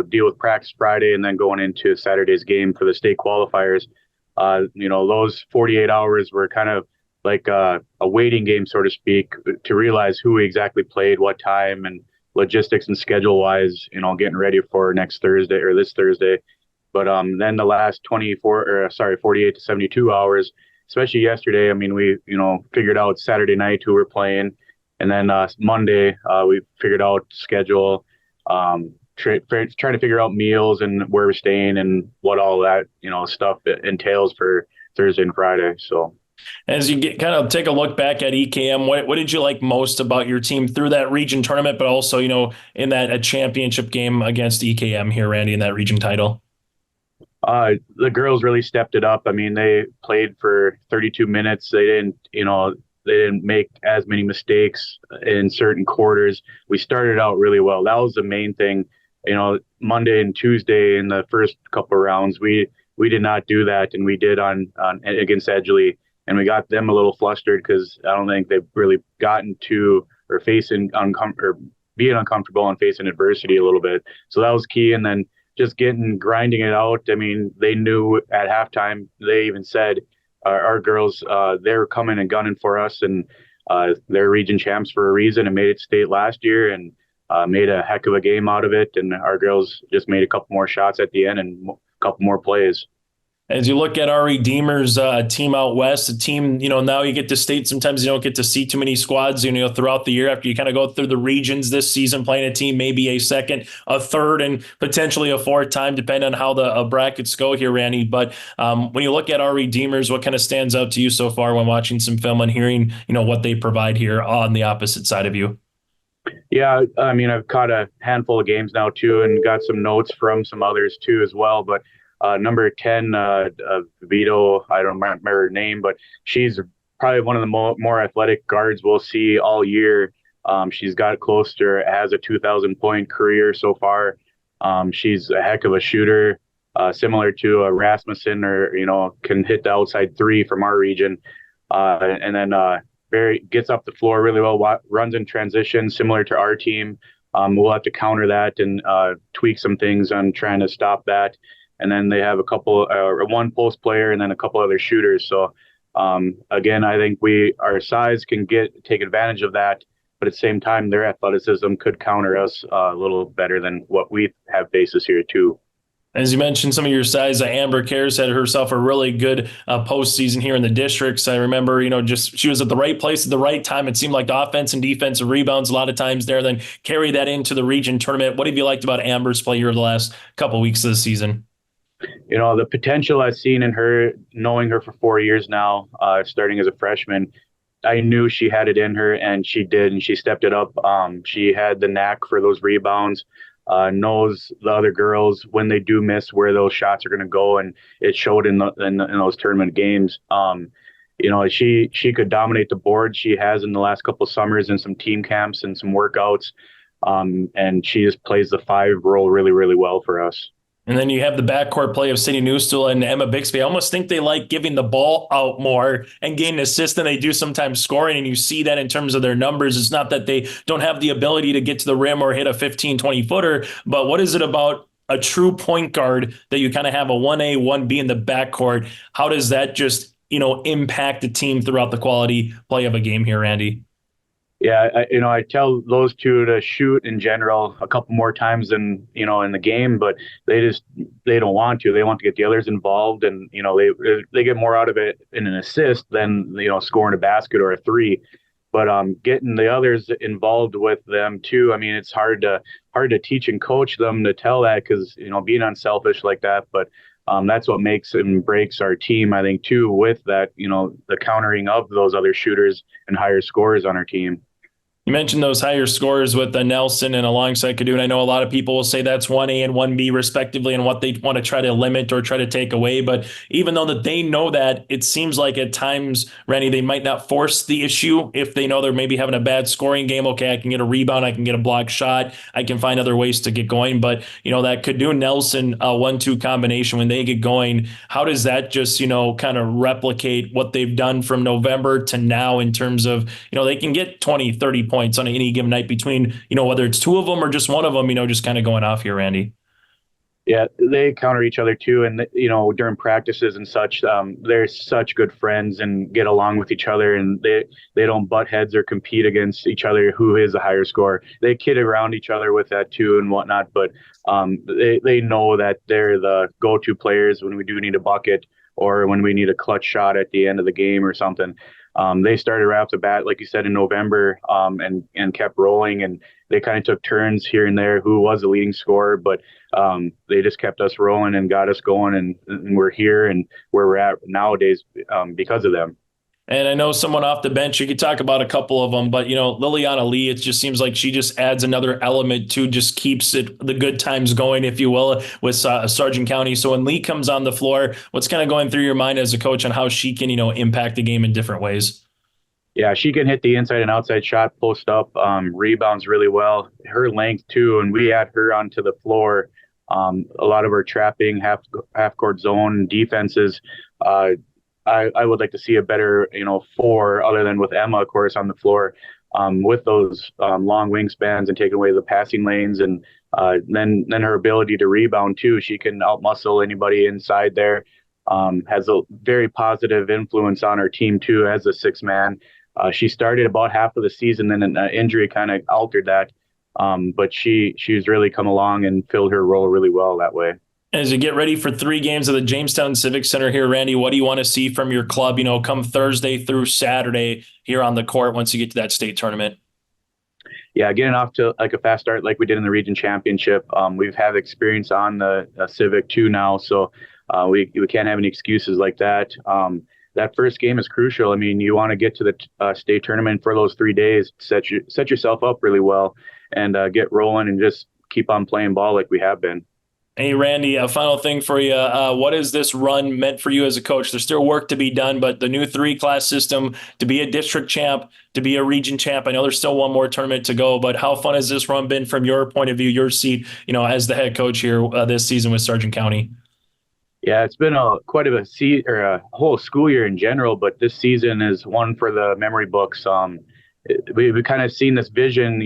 deal with practice Friday and then going into Saturday's game for the state qualifiers. Those 48 hours were kind of like a waiting game, so to speak, to realize who we exactly played, what time, and logistics and schedule wise, getting ready for next Thursday or this Thursday. But then the last 48 to 72 hours, especially yesterday, we, figured out Saturday night who we're playing. And then Monday, we figured out schedule, trying to figure out meals and where we're staying and what all that, stuff entails for Thursday and Friday. So as you kind of take a look back at EKM, what did you like most about your team through that region tournament, but also, in that a championship game against EKM here, Randy, in that region title? The girls really stepped it up. I mean, they played for 32 minutes. They didn't make as many mistakes in certain quarters. We started out really well. That was the main thing. Monday and Tuesday in the first couple of rounds, we did not do that, and we did on against Edgley, and we got them a little flustered because I don't think they've really gotten to or being uncomfortable and facing adversity a little bit. So that was key, and then just grinding it out. I mean, they knew at halftime. They even said our girls, they're coming and gunning for us, and they're region champs for a reason and made it state last year and made a heck of a game out of it. And our girls just made a couple more shots at the end and a couple more plays. As you look at our Redeemers team out west, a team, now you get to state, sometimes you don't get to see too many squads, throughout the year after you kind of go through the regions this season, playing a team, maybe a second, a third, and potentially a fourth time, depending on how the brackets go here, Randy. But when you look at our Redeemers, what kind of stands out to you so far when watching some film and hearing, what they provide here on the opposite side of you? Yeah, I mean, I've caught a handful of games now too, and got some notes from some others too as well. But number 10, Vito, I don't remember her name, but she's probably one of the more athletic guards we'll see all year. She's got close to, has a 2,000-point career so far. She's a heck of a shooter, similar to Rasmussen, or, can hit the outside three from our region. And then gets up the floor really well, runs in transition, similar to our team. We'll have to counter that and tweak some things on trying to stop that. And then they have one post player and then a couple other shooters. So again, I think our size can take advantage of that, but at the same time, their athleticism could counter us a little better than what we have faces here too. As you mentioned, some of your size, Amber Cares had herself a really good postseason here in the districts. I remember, she was at the right place at the right time. It seemed like offense and defensive rebounds a lot of times there, then carry that into the region tournament. What have you liked about Amber's play here the last couple of weeks of the season? The potential I've seen in her, knowing her for 4 years now, starting as a freshman, I knew she had it in her, and she did, and she stepped it up. She had the knack for those rebounds, knows the other girls when they do miss where those shots are going to go, and it showed in those tournament games. She could dominate the board. She has in the last couple of summers in some team camps and some workouts, and she just plays the 5 role really, really well for us. And then you have the backcourt play of Sadie Newstill and Emma Bixby. I almost think they like giving the ball out more and gaining assists than they do sometimes scoring. And you see that in terms of their numbers. It's not that they don't have the ability to get to the rim or hit a 15, 20-footer, but what is it about a true point guard that you kind of have a 1A, 1B in the backcourt? How does that just, impact the team throughout the quality play of a game here, Randy? Yeah, I tell those two to shoot in general a couple more times than, in the game, but they don't want to. They want to get the others involved, and, they get more out of it in an assist than, scoring a basket or a 3. But getting the others involved with them too, I mean, it's hard to teach and coach them to tell that because, being unselfish like that. But that's what makes and breaks our team, I think, too, with that, the countering of those other shooters and higher scorers on our team. You mentioned those higher scores with Nelson and alongside Cadoon. I know a lot of people will say that's 1A and 1B respectively and what they want to try to limit or try to take away. But even though that they know that, it seems like at times, Randy, they might not force the issue if they know they're maybe having a bad scoring game. Okay, I can get a rebound. I can get a block shot. I can find other ways to get going. But, that Cadoon Nelson 1-2 combination, when they get going, how does that just, kind of replicate what they've done from November to now in terms of, they can get 20, 30 points on any given night between, whether it's 2 of them or just 1 of them, just kind of going off here, Randy. Yeah, they counter each other too. And, during practices and such, they're such good friends and get along with each other, and they don't butt heads or compete against each other who is a higher scorer. They kid around each other with that too and whatnot, but they know that they're the go-to players when we do need a bucket or when we need a clutch shot at the end of the game or something. They started right off the bat, like you said, in November, and kept rolling, and they kind of took turns here and there who was the leading scorer, but they just kept us rolling and got us going, and we're here and where we're at nowadays because of them. And I know someone off the bench, you could talk about a couple of them, but, Liliana Lee, it just seems like she just adds another element to just keeps the good times going, if you will, with Sargent County. So when Lee comes on the floor, what's kind of going through your mind as a coach on how she can, impact the game in different ways? Yeah, she can hit the inside and outside shot, post up, rebounds really well. Her length too, and we add her onto the floor. A lot of her trapping, half court zone defenses. I would like to see a better, 4, other than with Emma, of course, on the floor, with those long wingspans and taking away the passing lanes, and then her ability to rebound too. She can outmuscle anybody inside there. Has a very positive influence on our team too as a 6-man. She started about half of the season, then an injury kind of altered that, but she's really come along and filled her role really well that way. As you get ready for 3 games at the Jamestown Civic Center here, Randy, what do you want to see from your club, come Thursday through Saturday here on the court once you get to that state tournament? Yeah, getting off to like a fast start like we did in the region championship. We've had experience on the Civic too now, so we can't have any excuses like that. That first game is crucial. I mean, you want to get to the state tournament for those 3 days, set yourself up really well, and get rolling and just keep on playing ball like we have been. Hey, Randy, a final thing for you. What has this run meant for you as a coach? There's still work to be done, but the new 3-class system, to be a district champ, to be a region champ, I know there's still one more tournament to go, but how fun has this run been from your point of view, your seat, as the head coach here this season with Sargent County? Yeah, it's been quite a whole school year in general, but this season is one for the memory books. We kind of seen this vision,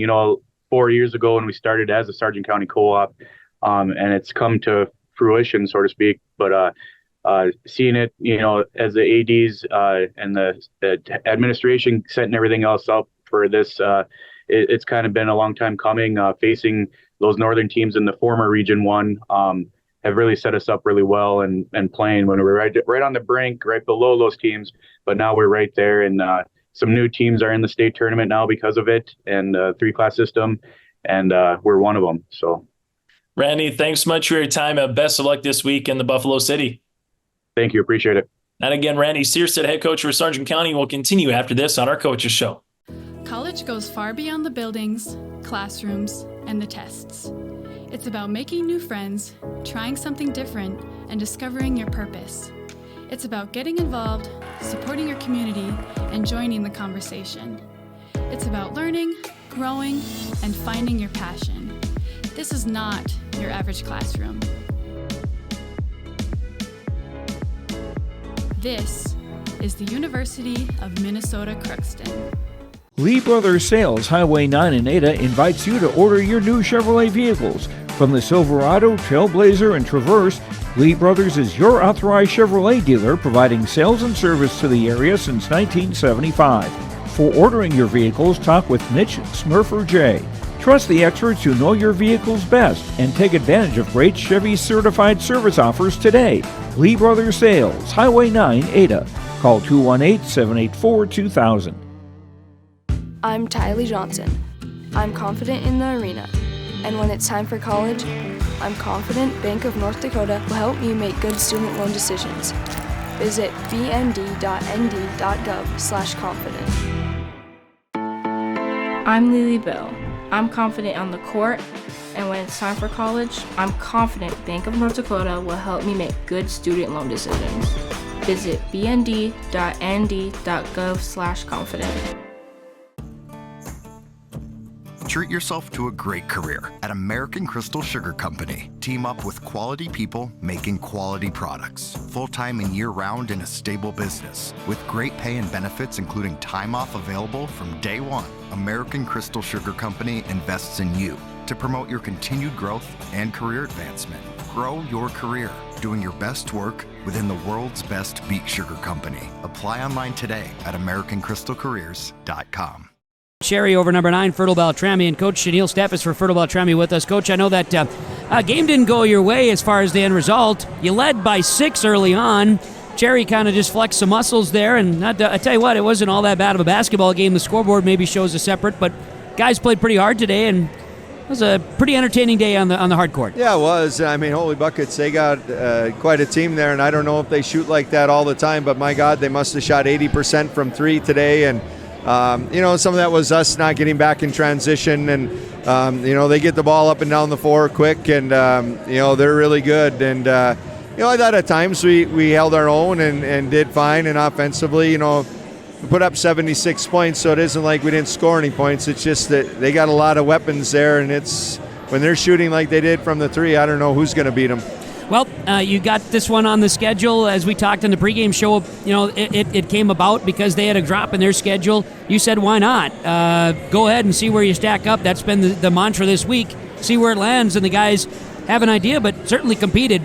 4 years ago when we started as a Sargent County co-op. And it's come to fruition, so to speak. But seeing it, as the ADs and the administration setting everything else up for this, it's kind of been a long time coming. Facing those northern teams in the former Region 1 have really set us up really well, and playing when we're right on the brink, right below those teams. But now we're right there, and some new teams are in the state tournament now because of it, and 3-class system, and we're one of them. So. Randy, thanks so much for your time. Best of luck this week in the Buffalo City. Thank you. Appreciate it. And again, Randy Syrstad, head coach for Sargent County, will continue after this on our Coaches Show. College goes far beyond the buildings, classrooms, and the tests. It's about making new friends, trying something different, and discovering your purpose. It's about getting involved, supporting your community, and joining the conversation. It's about learning, growing, and finding your passion. This is not your average classroom. This is the University of Minnesota Crookston. Lee Brothers Sales, Highway 9 in Ada, invites you to order your new Chevrolet vehicles. From the Silverado, Trailblazer, and Traverse, Lee Brothers is your authorized Chevrolet dealer, providing sales and service to the area since 1975. For ordering your vehicles, talk with Mitch Smurfer J. Trust the experts who know your vehicles best and take advantage of great Chevy certified service offers today. Lee Brothers Sales, Highway 9, Ada. Call 218-784-2000. I'm Tylee Johnson. I'm confident in the arena. And when it's time for college, I'm confident Bank of North Dakota will help me make good student loan decisions. Visit bnd.nd.gov/confident. I'm Lily Bell. I'm confident on the court, and when it's time for college, I'm confident Bank of North Dakota will help me make good student loan decisions. Visit bnd.nd.gov/confident. Treat yourself to a great career at American Crystal Sugar Company. Team up with quality people making quality products. Full-time and year-round in a stable business. With great pay and benefits including time off available from day one. American Crystal Sugar Company invests in you to promote your continued growth and career advancement. Grow your career doing your best work within the world's best beet sugar company. Apply online today at AmericanCrystalCareers.com. Cherry over number 9, Fertile-Beltrami, and Coach Chanel Steffes for Fertile-Beltrami with us. Coach, I know that game didn't go your way as far as the end result. You led by 6 early on. Cherry kind of just flexed some muscles there, and I tell you what, it wasn't all that bad of a basketball game. The scoreboard maybe shows a separate, but guys played pretty hard today, and was a pretty entertaining day on the hard court. Yeah, it was. I mean, holy buckets, they got quite a team there, and I don't know if they shoot like that all the time, but my God, they must have shot 80% from three today, and some of that was us not getting back in transition, and they get the ball up and down the floor quick, and they're really good, and I thought at times we held our own and did fine, and offensively, we put up 76 points, so it isn't like we didn't score any points. It's just that they got a lot of weapons there, and it's when they're shooting like they did from the three, I don't know who's going to beat them. Well, you got this one on the schedule. As we talked in the pregame show, it came about because they had a drop in their schedule. You said, why not? Go ahead and see where you stack up. That's been the mantra this week. See where it lands, and the guys have an idea, but certainly competed.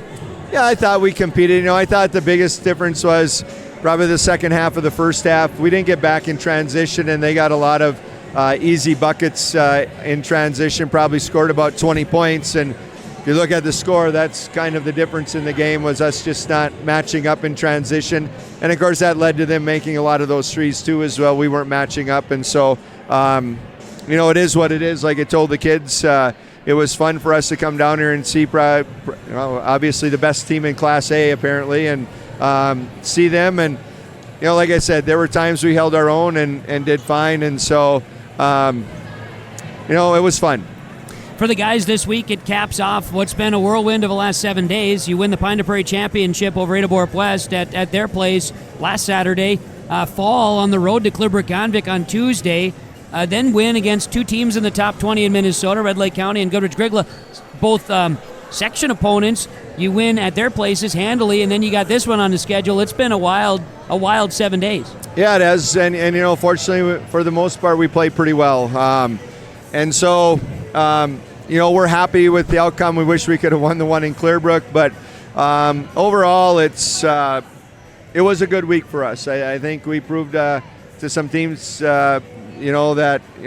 Yeah, I thought we competed. I thought the biggest difference was probably the second half of the first half. We didn't get back in transition, and they got a lot of easy buckets in transition, probably scored about 20 points. And if you look at the score, that's kind of the difference in the game, was us just not matching up in transition. And, of course, that led to them making a lot of those threes, too, as well. We weren't matching up. And so, it is what it is. Like I told the kids, it was fun for us to come down here and see obviously the best team in Class A, apparently, and see them. And, like I said, there were times we held our own and did fine. And so, it was fun. For the guys this week, it caps off what's been a whirlwind of the last 7 days. You win the Pine to Prairie Championship over Adaborp West at their place last Saturday. Fall on the road to Clibbrook-Gonvick on Tuesday. Then win against two teams in the top 20 in Minnesota, Red Lake County and Goodrich-Grigla, both section opponents. You win at their places handily, and then you got this one on the schedule. It's been a wild 7 days. Yeah, it has, and fortunately, for the most part, we played pretty well. And so, we're happy with the outcome. We wish we could have won the one in Clearbrook, but overall, it was a good week for us. I think we proved to some teams, that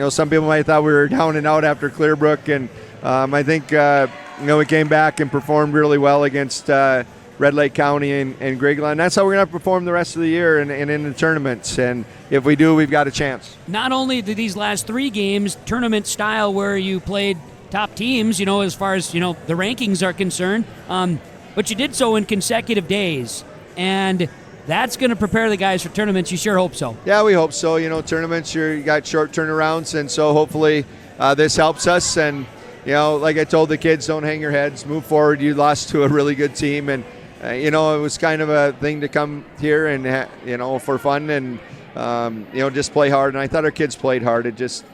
some people might have thought we were down and out after Clearbrook, and I think we came back and performed really well against Red Lake County and Grigla, and that's how we're going to perform the rest of the year and in the tournaments. And if we do, we've got a chance. Not only did these last 3 games tournament style where you played top teams, as far as the rankings are concerned, but you did so in consecutive days, and that's going to prepare the guys for tournaments. You sure hope so. Yeah, we hope so. Tournaments, you got short turnarounds, and so hopefully this helps us. And like I told the kids, don't hang your heads, move forward. You lost to a really good team, and it was kind of a thing to come here and for fun and just play hard. And I thought our kids played hard. It just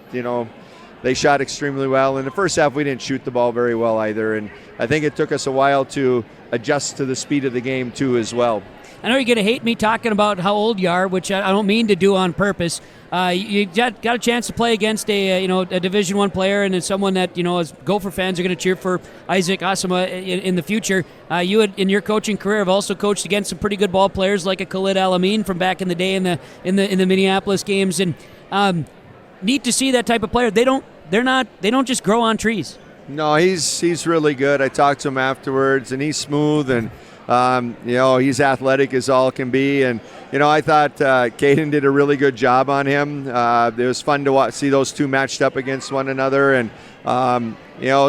they shot extremely well. In the first half, we didn't shoot the ball very well either, and I think it took us a while to adjust to the speed of the game too as well. I know you're going to hate me talking about how old you are, which I don't mean to do on purpose. You got a chance to play against a Division I player, and it's someone that as Gopher fans are going to cheer for Isaac Asama in the future. You in your coaching career have also coached against some pretty good ball players like a Khalid Al-Amin from back in the day in the Minneapolis games, and neat to see that type of player. They don't just grow on trees. No, he's really good. I talked to him afterwards, and he's smooth, and he's athletic as all can be. And I thought Caden did a really good job on him. It was fun to see those two matched up against one another, and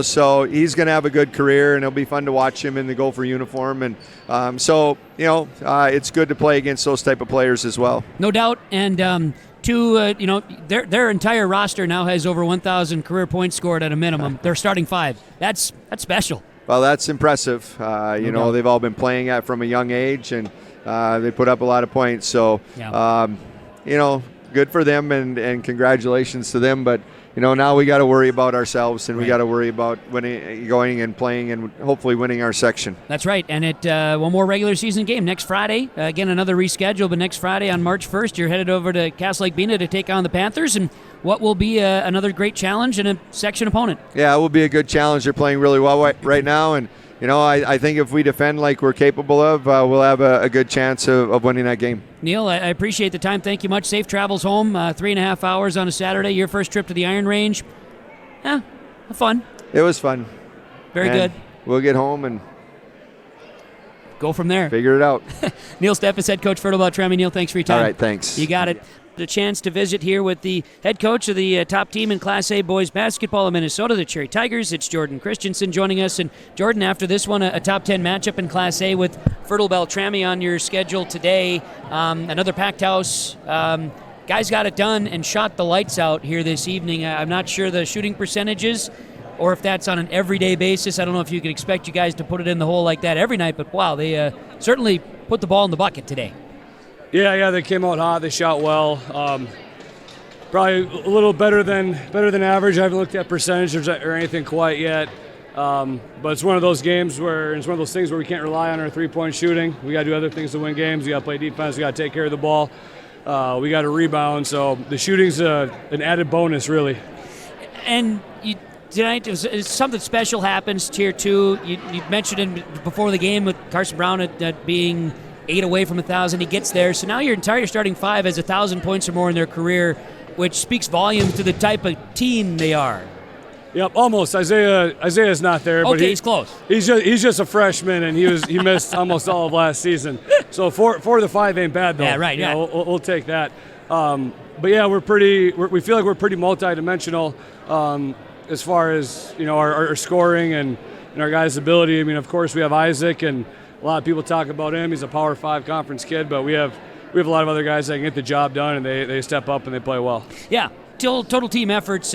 so he's going to have a good career, and it'll be fun to watch him in the Gopher uniform. And it's good to play against those type of players as well. No doubt. And their entire roster now has over 1,000 career points scored at a minimum. They're starting 5. That's special. Well, that's impressive. They've all been playing at from a young age, and they put up a lot of points. So, good for them, and congratulations to them. But, now we got to worry about ourselves, and we got to worry about going and playing and hopefully winning our section. That's right. And one more regular season game next Friday. Again, another reschedule, but next Friday on March 1st, you're headed over to Castle Lake Bena to take on the Panthers, and what will be another great challenge and a section opponent. Yeah, it will be a good challenge. They're playing really well right now, and I think if we defend like we're capable of, we'll have a good chance of winning that game. Neil, I appreciate the time. Thank you much. Safe travels home. 3.5 hours on a Saturday. Your first trip to the Iron Range. Fun. It was fun. Very good. We'll get home and go from there. Figure it out. Neil Steffes, head coach, Fertile-Beltrami. Neil, thanks for your time. All right, thanks. You got it. The chance to visit here with the head coach of the top team in Class A boys basketball in Minnesota, the Cherry Tigers. It's Jordan Christianson joining us. And Jordan, after this one, a top 10 matchup in Class A with Fertile-Beltrami on your schedule today. Another packed house. Guys got it done and shot the lights out here this evening. I'm not sure the shooting percentages or if that's on an everyday basis. I don't know if you could expect you guys to put it in the hole like that every night, but wow, they certainly put the ball in the bucket today. Yeah, they came out hot. They shot well. Probably a little better than average. I haven't looked at percentages or anything quite yet. But it's one of those games where it's one of those things where we can't rely on our three-point shooting. We got to do other things to win games. We got to play defense. We got to take care of the ball. We got to rebound. So the shooting's an added bonus, really. And tonight, something special happens tier 2. You mentioned before the game with Carson Brown at being 8 away from 1,000. He gets there. So now your entire starting 5 has 1,000 points or more in their career, which speaks volumes to the type of team they are. Yep, almost. Isaiah's not there, but he's close. He's just a freshman, and he missed almost all of last season. So 4 of the 5 ain't bad though. Yeah, right. Yeah, we'll take that. But yeah, we feel like we're pretty multidimensional as far as our scoring and our guys' ability. I mean, of course, we have Isaac, and a lot of people talk about him. He's a Power 5 conference kid, but we have a lot of other guys that can get the job done, and they step up and they play well. Yeah, total team efforts.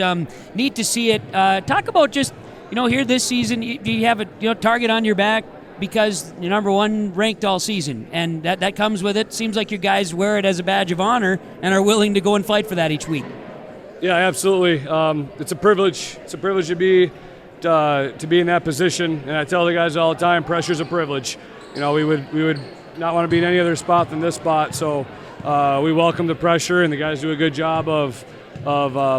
Neat to see it. Talk about just here this season. You have a target on your back because you're number 1 ranked all season, and that comes with it. Seems like your guys wear it as a badge of honor and are willing to go and fight for that each week. Yeah, absolutely. It's a privilege. It's a privilege to be in that position, and I tell the guys all the time, pressure's a privilege. We would not want to be in any other spot than this spot. So we welcome the pressure, and the guys do a good job of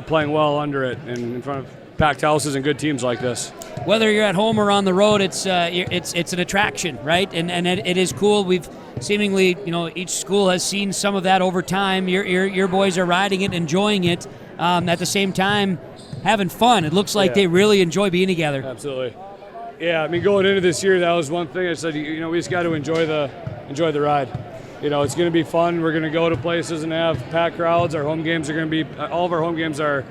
playing well under it and in front of packed houses and good teams like this. Whether you're at home or on the road, it's an attraction, right? And it is cool. We've seemingly, each school has seen some of that over time. Your boys are riding it, enjoying it. At the same time, having fun. It looks like they really enjoy being together. Absolutely. Yeah, I mean, going into this year, that was one thing I said. We just got to enjoy the ride. It's going to be fun. We're going to go to places and have packed crowds. Our home games are going to be all of our home games are,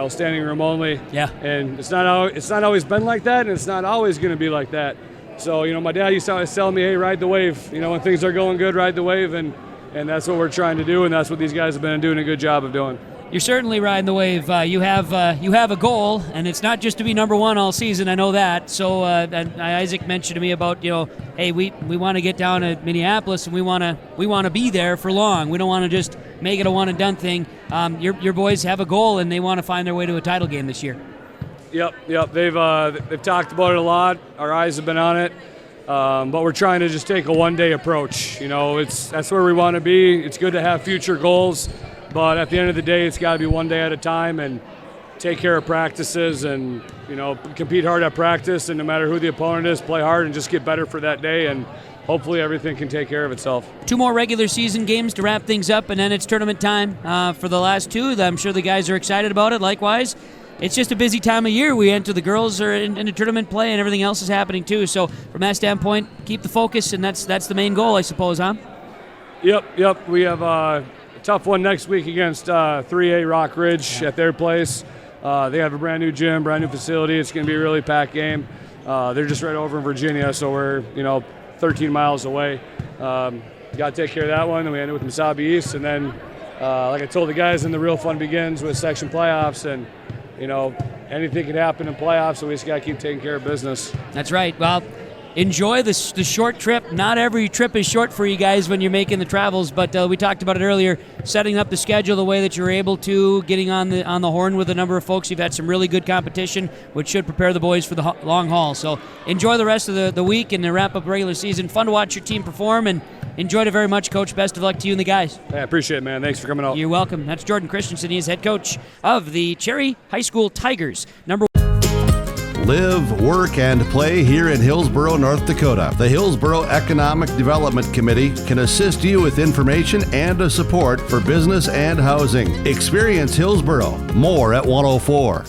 standing room only. Yeah. And it's not always been like that, and it's not always going to be like that. So my dad used to always tell me, hey, ride the wave. When things are going good, ride the wave, and that's what we're trying to do, and that's what these guys have been doing a good job of doing. You're certainly riding the wave. You have a goal, and it's not just to be number 1 all season. I know that. So Isaac mentioned to me about hey, we want to get down to Minneapolis, and we want to be there for long. We don't want to just make it a one and done thing. Your boys have a goal, and they want to find their way to a title game this year. Yep. They've talked about it a lot. Our eyes have been on it. But we're trying to just take a one-day approach. That's where we want to be. It's good to have future goals. But at the end of the day, it's got to be one day at a time and take care of practices and, compete hard at practice. And no matter who the opponent is, play hard and just get better for that day. And hopefully everything can take care of itself. 2 more regular season games to wrap things up, and then it's tournament time for the last 2. I'm sure the guys are excited about it. Likewise, it's just a busy time of year. We enter the girls are into tournament play, and everything else is happening too. So from that standpoint, keep the focus, and that's the main goal, I suppose, huh? Yep. We have a tough one next week against 3A Rock Ridge at their place. They have a brand new gym, brand new facility. It's going to be a really packed game. They're just right over in Virginia, so we're 13 miles away. Got to take care of that one. Then we end it with Mesabi East, and then like I told the guys, then the real fun begins with section playoffs, and anything can happen in playoffs, so we just got to keep taking care of business. That's right. Well, enjoy the short trip. Not every trip is short for you guys when you're making the travels, but we talked about it earlier, setting up the schedule the way that you're able to, getting on the horn with a number of folks. You've had some really good competition, which should prepare the boys for the long haul. So enjoy the rest of the week and the wrap-up regular season. Fun to watch your team perform, and enjoyed it very much, Coach. Best of luck to you and the guys. I appreciate it, man. Thanks for coming out. You're welcome. That's Jordan Christianson. He's head coach of the Cherry High School Tigers. Live, work, and play here in Hillsborough, North Dakota. The Hillsborough Economic Development Committee can assist you with information and a support for business and housing. Experience Hillsborough. More at 104.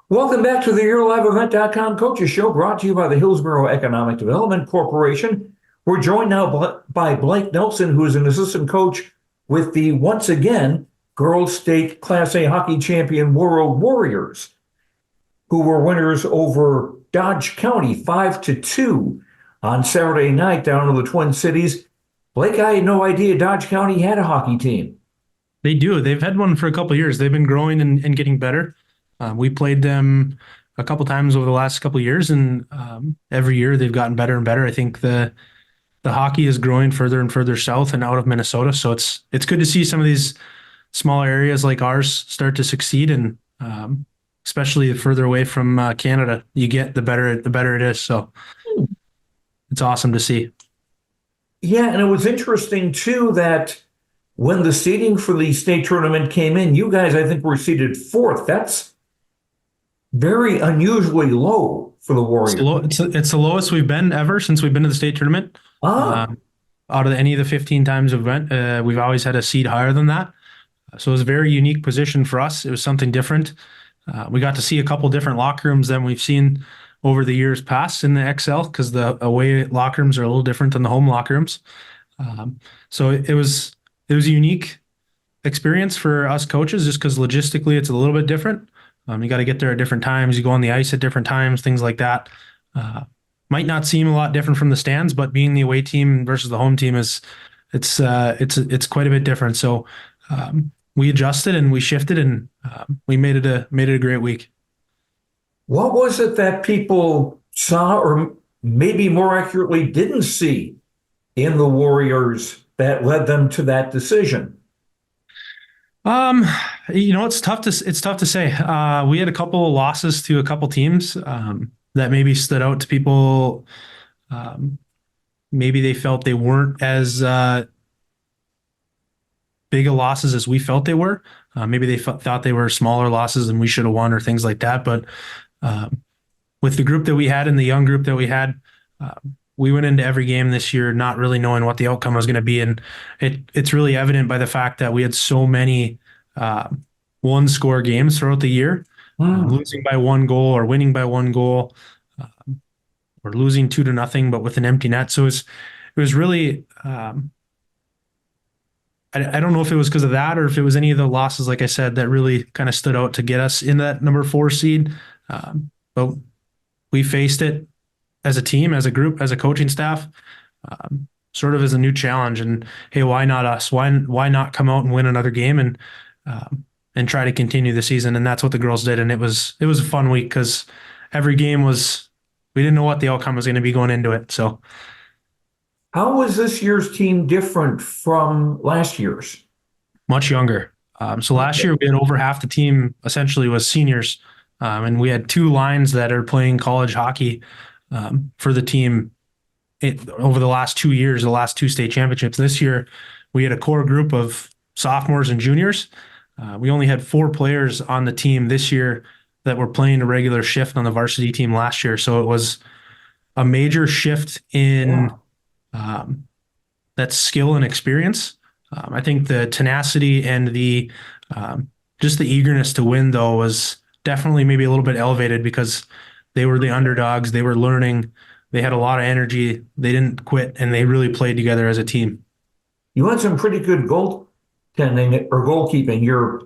Welcome back to the YourLiveEvent.com Coaches Show, brought to you by the Hillsborough Economic Development Corporation. We're joined now by Blayke Nelson, who is an assistant coach with the, once again, girls state Class A hockey champion Warroad Warriors, who were winners over Dodge County 5-2 on Saturday night down in the Twin Cities. Blayke, I had no idea Dodge County had a hockey team. They do. They've had one for a couple of years. They've been growing and getting better. We played them a couple times over the last couple of years, and every year they've gotten better and better. I think the hockey is growing further and further south and out of Minnesota, so it's good to see some of these smaller areas like ours start to succeed, and especially the further away from Canada you get, the better it is. So it's awesome to see. Yeah, and it was interesting too that when the seeding for the state tournament came in, you guys, I think, were seeded 4th. That's very unusually low for the Warriors. It's the lowest we've been ever since we've been to the state tournament. Out of any of the 15 times we've went, we've always had a seed higher than that. So it was a very unique position for us. It was something different. We got to see a couple different locker rooms than we've seen over the years past in the XL, because the away locker rooms are a little different than the home locker rooms. So it was a unique experience for us coaches, just because logistically it's a little bit different. You got to get there at different times. You go on the ice at different times, things like that. Might not seem a lot different from the stands, but being the away team versus the home team it's quite a bit different. So we adjusted and we shifted, and we made it a great week. What was it that people saw, or maybe more accurately didn't see, in the Warriors that led them to that decision? It's tough to say. We had a couple of losses to a couple teams that maybe stood out to people. Maybe they felt they weren't as big of losses as we felt they were. Maybe they thought they were smaller losses and we should have won, or things like that. But with the group that we had and the young group that we had, we went into every game this year not really knowing what the outcome was going to be. And it's really evident by the fact that we had so many one-score games throughout the year, losing by 1 goal or winning by 1 goal, or losing 2-0, but with an empty net. So it was really, I don't know if it was because of that or if it was any of the losses, like I said, that really kind of stood out to get us in that number 4 seed. But we faced it as a team, as a group, as a coaching staff, sort of as a new challenge. And hey, why not us? Why not come out and win another game and try to continue the season? And that's what the girls did. And it was a fun week, because every game we didn't know what the outcome was going to be going into it. So how was this year's team different from last year's? Much younger. So last year we had over half the team essentially was seniors. And we had 2 lines that are playing college hockey for the team over the last 2 years, the last 2 state championships. This year, we had a core group of sophomores and juniors. We only had 4 players on the team this year that were playing a regular shift on the varsity team last year. So it was a major shift in that skill and experience. I think the tenacity and the just the eagerness to win, though, was definitely maybe a little bit elevated, because they were the underdogs. They were learning. They had a lot of energy. They didn't quit, and they really played together as a team. You had some pretty good goaltending or goalkeeping. Your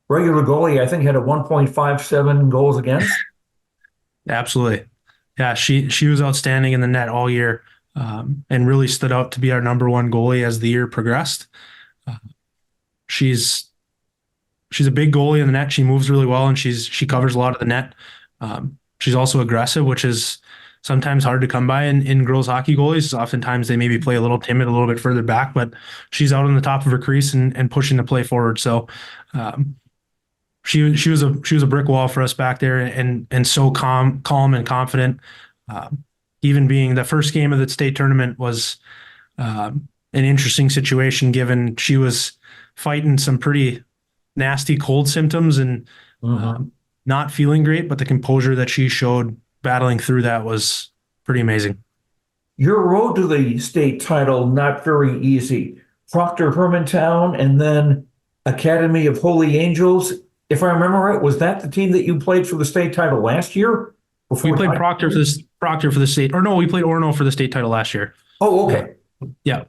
regular goalie, I think, had a 1.57 goals against. Absolutely. Yeah, she was outstanding in the net all year, and really stood out to be our number 1 goalie as the year progressed. She's a big goalie in the net. She moves really well, and she covers a lot of the net. She's also aggressive, which is sometimes hard to come by in girls hockey goalies. Oftentimes they maybe play a little timid, a little bit further back, but she's out on the top of her crease and pushing the play forward. So she was a brick wall for us back there, and so calm and confident. Even being the first game of the state tournament was an interesting situation, given she was fighting some pretty nasty cold symptoms and not feeling great, but the composure that she showed battling through that was pretty amazing. Your road to the state title, not very easy. Proctor Hermantown and then Academy of Holy Angels. If I remember right, was that the team that you played for the state title last year? We played Proctor for the state, or no, we played Orono for the state title last year. Oh, okay. Yeah.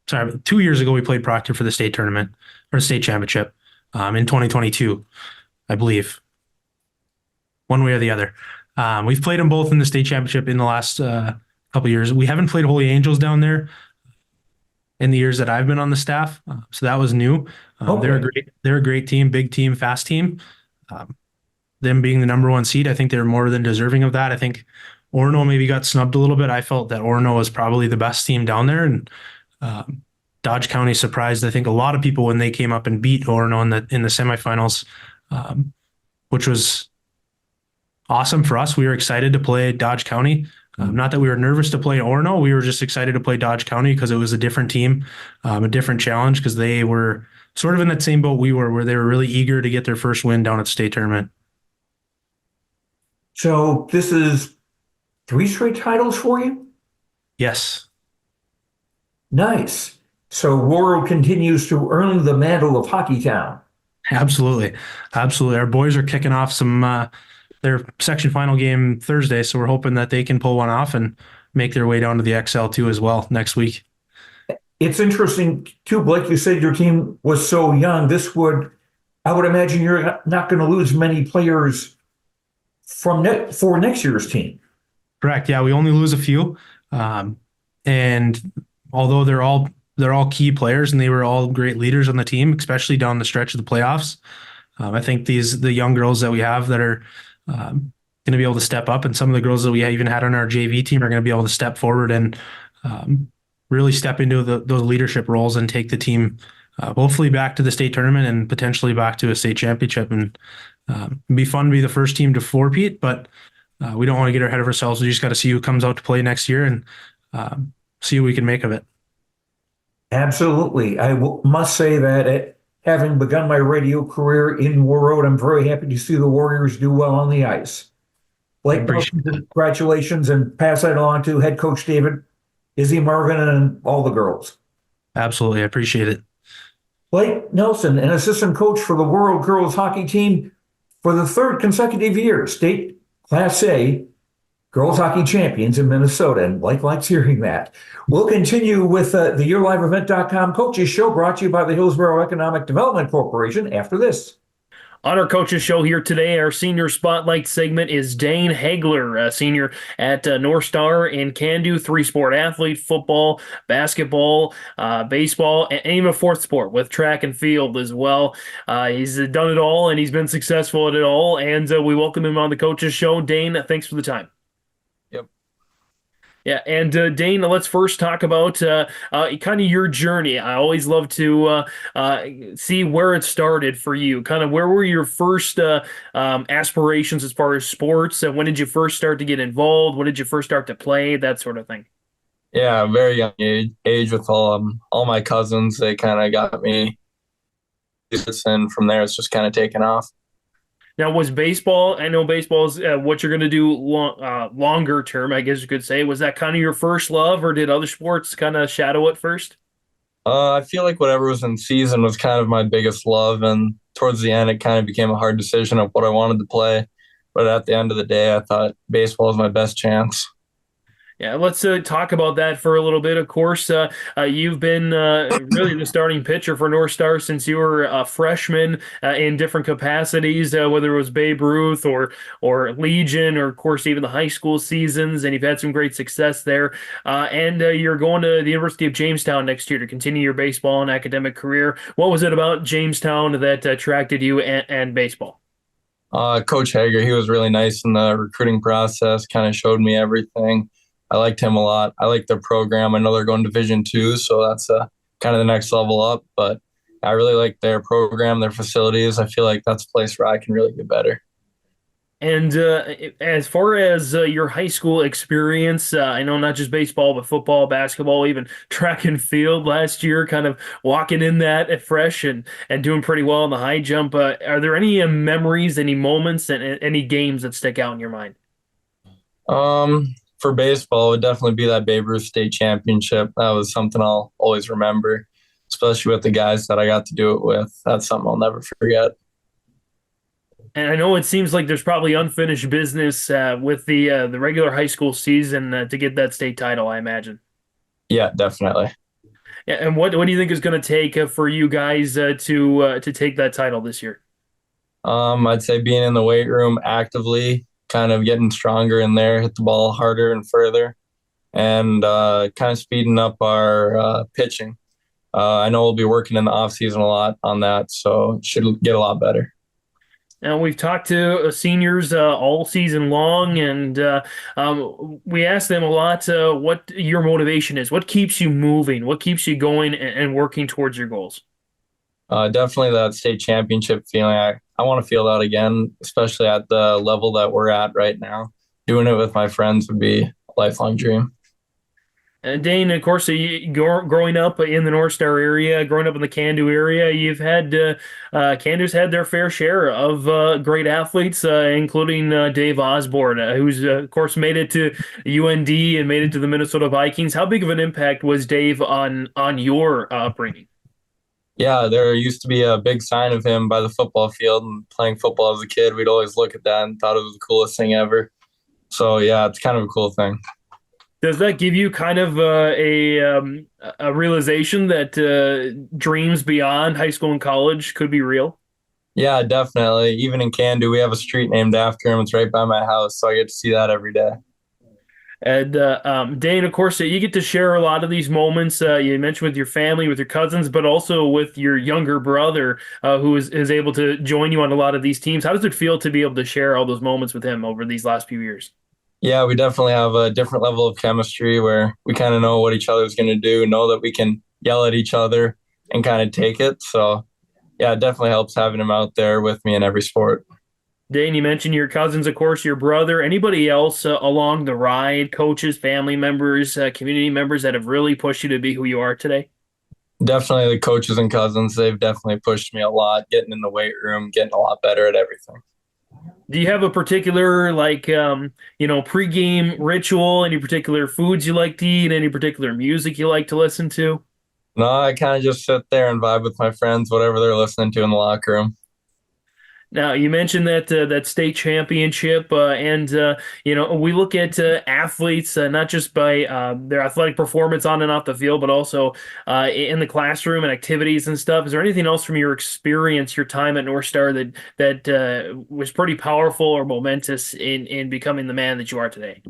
sorry, 2 years ago we played Proctor for the state tournament or state championship in 2022, I believe. One way or the other. We've played them both in the state championship in the last couple years. We haven't played Holy Angels down there in the years that I've been on the staff, so that was new. They're a great team, big team, fast team. Them being the number 1 seed, I think they're more than deserving of that. I think Orono maybe got snubbed a little bit. I felt that Orono was probably the best team down there, and Dodge County surprised, I think, a lot of people when they came up and beat Orono in the semifinals, which was awesome for us. We were excited to play Dodge County. Not that we were nervous to play Orono. We were just excited to play Dodge County because it was a different team, a different challenge, because they were sort of in that same boat we were, where they were really eager to get their first win down at the state tournament. So this is 3 straight titles for you? Yes. Nice. So Warroad continues to earn the mantle of Hockey Town. Absolutely. Absolutely. Our boys are kicking off some their section final game Thursday, so we're hoping that they can pull one off and make their way down to the XL2 as well next week. It's interesting, too, Blayke, you said your team was so young. I would imagine you're not going to lose many players for next year's team. Correct. Yeah, we only lose a few. And although they're all key players and they were all great leaders on the team, especially down the stretch of the playoffs, I think the young girls that we have that are going to be able to step up, and some of the girls that we even had on our JV team are going to be able to step forward and really step into those leadership roles and take the team hopefully back to the state tournament and potentially back to a state championship. And it'd be fun to be the first team to four-peat, but we don't want to get ahead of ourselves. We just got to see who comes out to play next year and see what we can make of it. Absolutely. I must say that having begun my radio career in Warroad, I'm very happy to see the Warriors do well on the ice. Blayke, congratulations, and pass that along to head coach David, Izzy Marvin, and all the girls. Absolutely. I appreciate it. Blayke Nelson, an assistant coach for the Warroad girls hockey team for the third consecutive year, state Class A girls hockey champions in Minnesota, and Blayke likes hearing that. We'll continue with the YourLiveEvent.com Coaches Show, brought to you by the Hillsborough Economic Development Corporation after this. On our Coaches Show here today, our senior spotlight segment is Dane Hagler, a senior at North Star and can do 3-sport athlete, football, basketball, baseball, and even a 4th sport with track and field as well. He's done it all, and he's been successful at it all, and we welcome him on the Coaches Show. Dane, thanks for the time. Yeah, and Dane, let's first talk about kind of your journey. I always love to see where it started for you. Kind of where were your first aspirations as far as sports? When did you first start to get involved? When did you first start to play? That sort of thing. Yeah, very young age with all my cousins. They kind of got me, and from there it's just kind of taken off. Now, was baseball, I know baseball is what you're going to do longer term, I guess you could say. Was that kind of your first love, or did other sports kind of shadow it first? I feel like whatever was in season was kind of my biggest love, and towards the end it kind of became a hard decision of what I wanted to play. But at the end of the day, I thought baseball was my best chance. Yeah, let's talk about that for a little bit. Of course, you've been really the starting pitcher for North Star since you were a freshman in different capacities, whether it was Babe Ruth or Legion, or of course even the high school seasons, and you've had some great success there. And you're going to the University of Jamestown next year to continue your baseball and academic career. What was it about Jamestown that attracted you and baseball? Coach Hagler, he was really nice in the recruiting process, kind of showed me everything. I liked him a lot. I like their program. I know they're going Division II, so that's kind of the next level up. But I really like their program, their facilities. I feel like that's a place where I can really get better. And as far as your high school experience, I know not just baseball, but football, basketball, even track and field last year, kind of walking in that fresh and doing pretty well in the high jump. Are there any memories, any moments, and any games that stick out in your mind? For baseball, it would definitely be that Babe Ruth state championship. That was something I'll always remember, especially with the guys that I got to do it with. That's something I'll never forget. And I know it seems like there's probably unfinished business with the regular high school season to get that state title, I imagine. Yeah, definitely. Yeah, and what do you think is going to take for you guys to take that title this year? I'd say being in the weight room actively, kind of getting stronger in there, hit the ball harder and further, and kind of speeding up our pitching. I know we'll be working in the off season a lot on that, so it should get a lot better. Now, we've talked to seniors all season long, and we asked them a lot what your motivation is. What keeps you moving? What keeps you going and working towards your goals? Definitely that state championship feeling. I want to feel that again, especially at the level that we're at right now. Doing it with my friends would be a lifelong dream. Dane, of course, growing up in the North Star area, growing up in the Can-Do area, you've had Can-Do's had their fair share of great athletes, including Dave Osborne, who's of course made it to UND and made it to the Minnesota Vikings. How big of an impact was Dave on your upbringing? Yeah, there used to be a big sign of him by the football field, and playing football as a kid, we'd always look at that and thought it was the coolest thing ever. So yeah, it's kind of a cool thing. Does that give you kind of a realization that dreams beyond high school and college could be real? Yeah, definitely. Even in Can-Do, we have a street named after him. It's right by my house, so I get to see that every day. And Dane, of course, you get to share a lot of these moments. You mentioned with your family, with your cousins, but also with your younger brother, who is able to join you on a lot of these teams. How does it feel to be able to share all those moments with him over these last few years? Yeah, we definitely have a different level of chemistry where we kind of know what each other's going to do, know that we can yell at each other and kind of take it. So, yeah, it definitely helps having him out there with me in every sport. Dane, you mentioned your cousins, of course, your brother. Anybody else along the ride, coaches, family members, community members that have really pushed you to be who you are today? Definitely the coaches and cousins. They've definitely pushed me a lot, getting in the weight room, getting a lot better at everything. Do you have a particular, pregame ritual, any particular foods you like to eat, any particular music you like to listen to? No, I kind of just sit there and vibe with my friends, whatever they're listening to in the locker room. Now, you mentioned that state championship, and we look at athletes not just by their athletic performance on and off the field, but also in the classroom and activities and stuff. Is there anything else from your experience, your time at North Star, that was pretty powerful or momentous in becoming the man that you are today?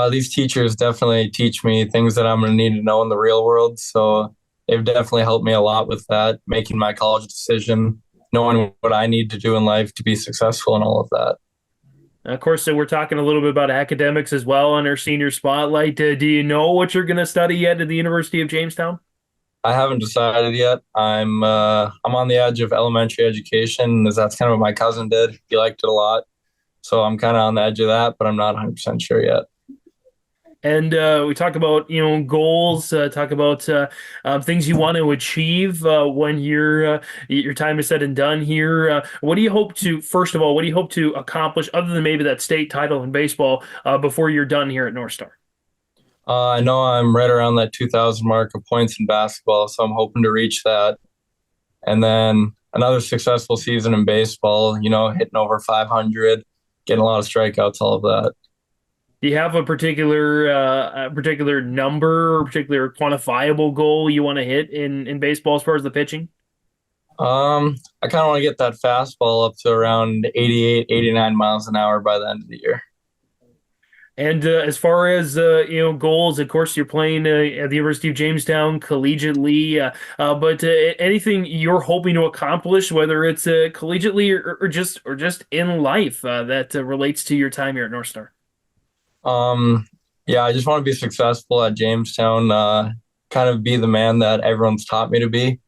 These teachers definitely teach me things that I'm going to need to know in the real world. So they've definitely helped me a lot with that, making my college decision, knowing what I need to do in life to be successful and all of that. Of course, so we're talking a little bit about academics as well on our senior spotlight. Do you know what you're going to study yet at the University of Jamestown? I haven't decided yet. I'm on the edge of elementary education, as that's kind of what my cousin did. He liked it a lot. So I'm kind of on the edge of that, but I'm not 100% sure yet. And we talk about, goals, talk about things you want to achieve when your time is said and done here. What do you hope to accomplish other than maybe that state title in baseball before you're done here at North Star? I know I'm right around that 2,000 mark of points in basketball, so I'm hoping to reach that. And then another successful season in baseball, hitting over 500, getting a lot of strikeouts, all of that. Do you have a particular number or particular quantifiable goal you want to hit in baseball as far as the pitching? I kind of want to get that fastball up to around 88, 89 miles an hour by the end of the year. And as far as goals, of course, you're playing at the University of Jamestown collegiately. But anything you're hoping to accomplish, whether it's collegiately or just in life, that relates to your time here at North Star. Yeah, I just want to be successful at Jamestown, kind of be the man that everyone's taught me to be,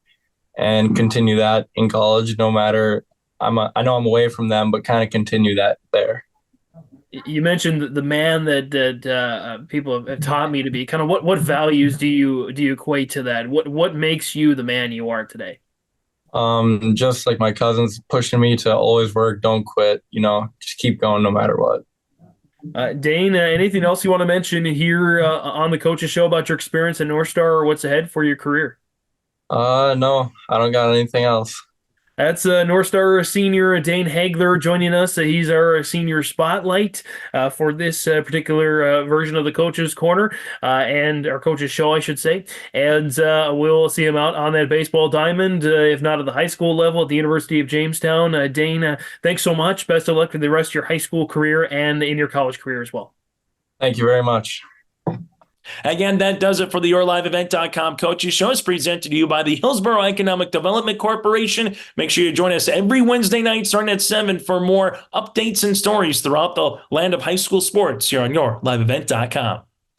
and continue that in college. No matter, I know I'm away from them, but kind of continue that there. You mentioned the man that people have taught me to be. Kind of what values do you equate to that? What makes you the man you are today? Just like my cousins pushing me to always work, don't quit. Just keep going no matter what. Dane, anything else you want to mention here on the Coaches Show about your experience at North Star or what's ahead for your career? No, I don't got anything else. That's North Star senior Dane Hagler joining us. He's our senior spotlight for this particular version of the Coaches Corner and our Coaches Show, I should say. And we'll see him out on that baseball diamond, if not at the high school level, at the University of Jamestown. Dane, thanks so much. Best of luck for the rest of your high school career and in your college career as well. Thank you very much. Again, that does it for the YourLiveEvent.com Coaches Show. It's presented to you by the Hillsborough Economic Development Corporation. Make sure you join us every Wednesday night starting at 7 for more updates and stories throughout the land of high school sports here on YourLiveEvent.com.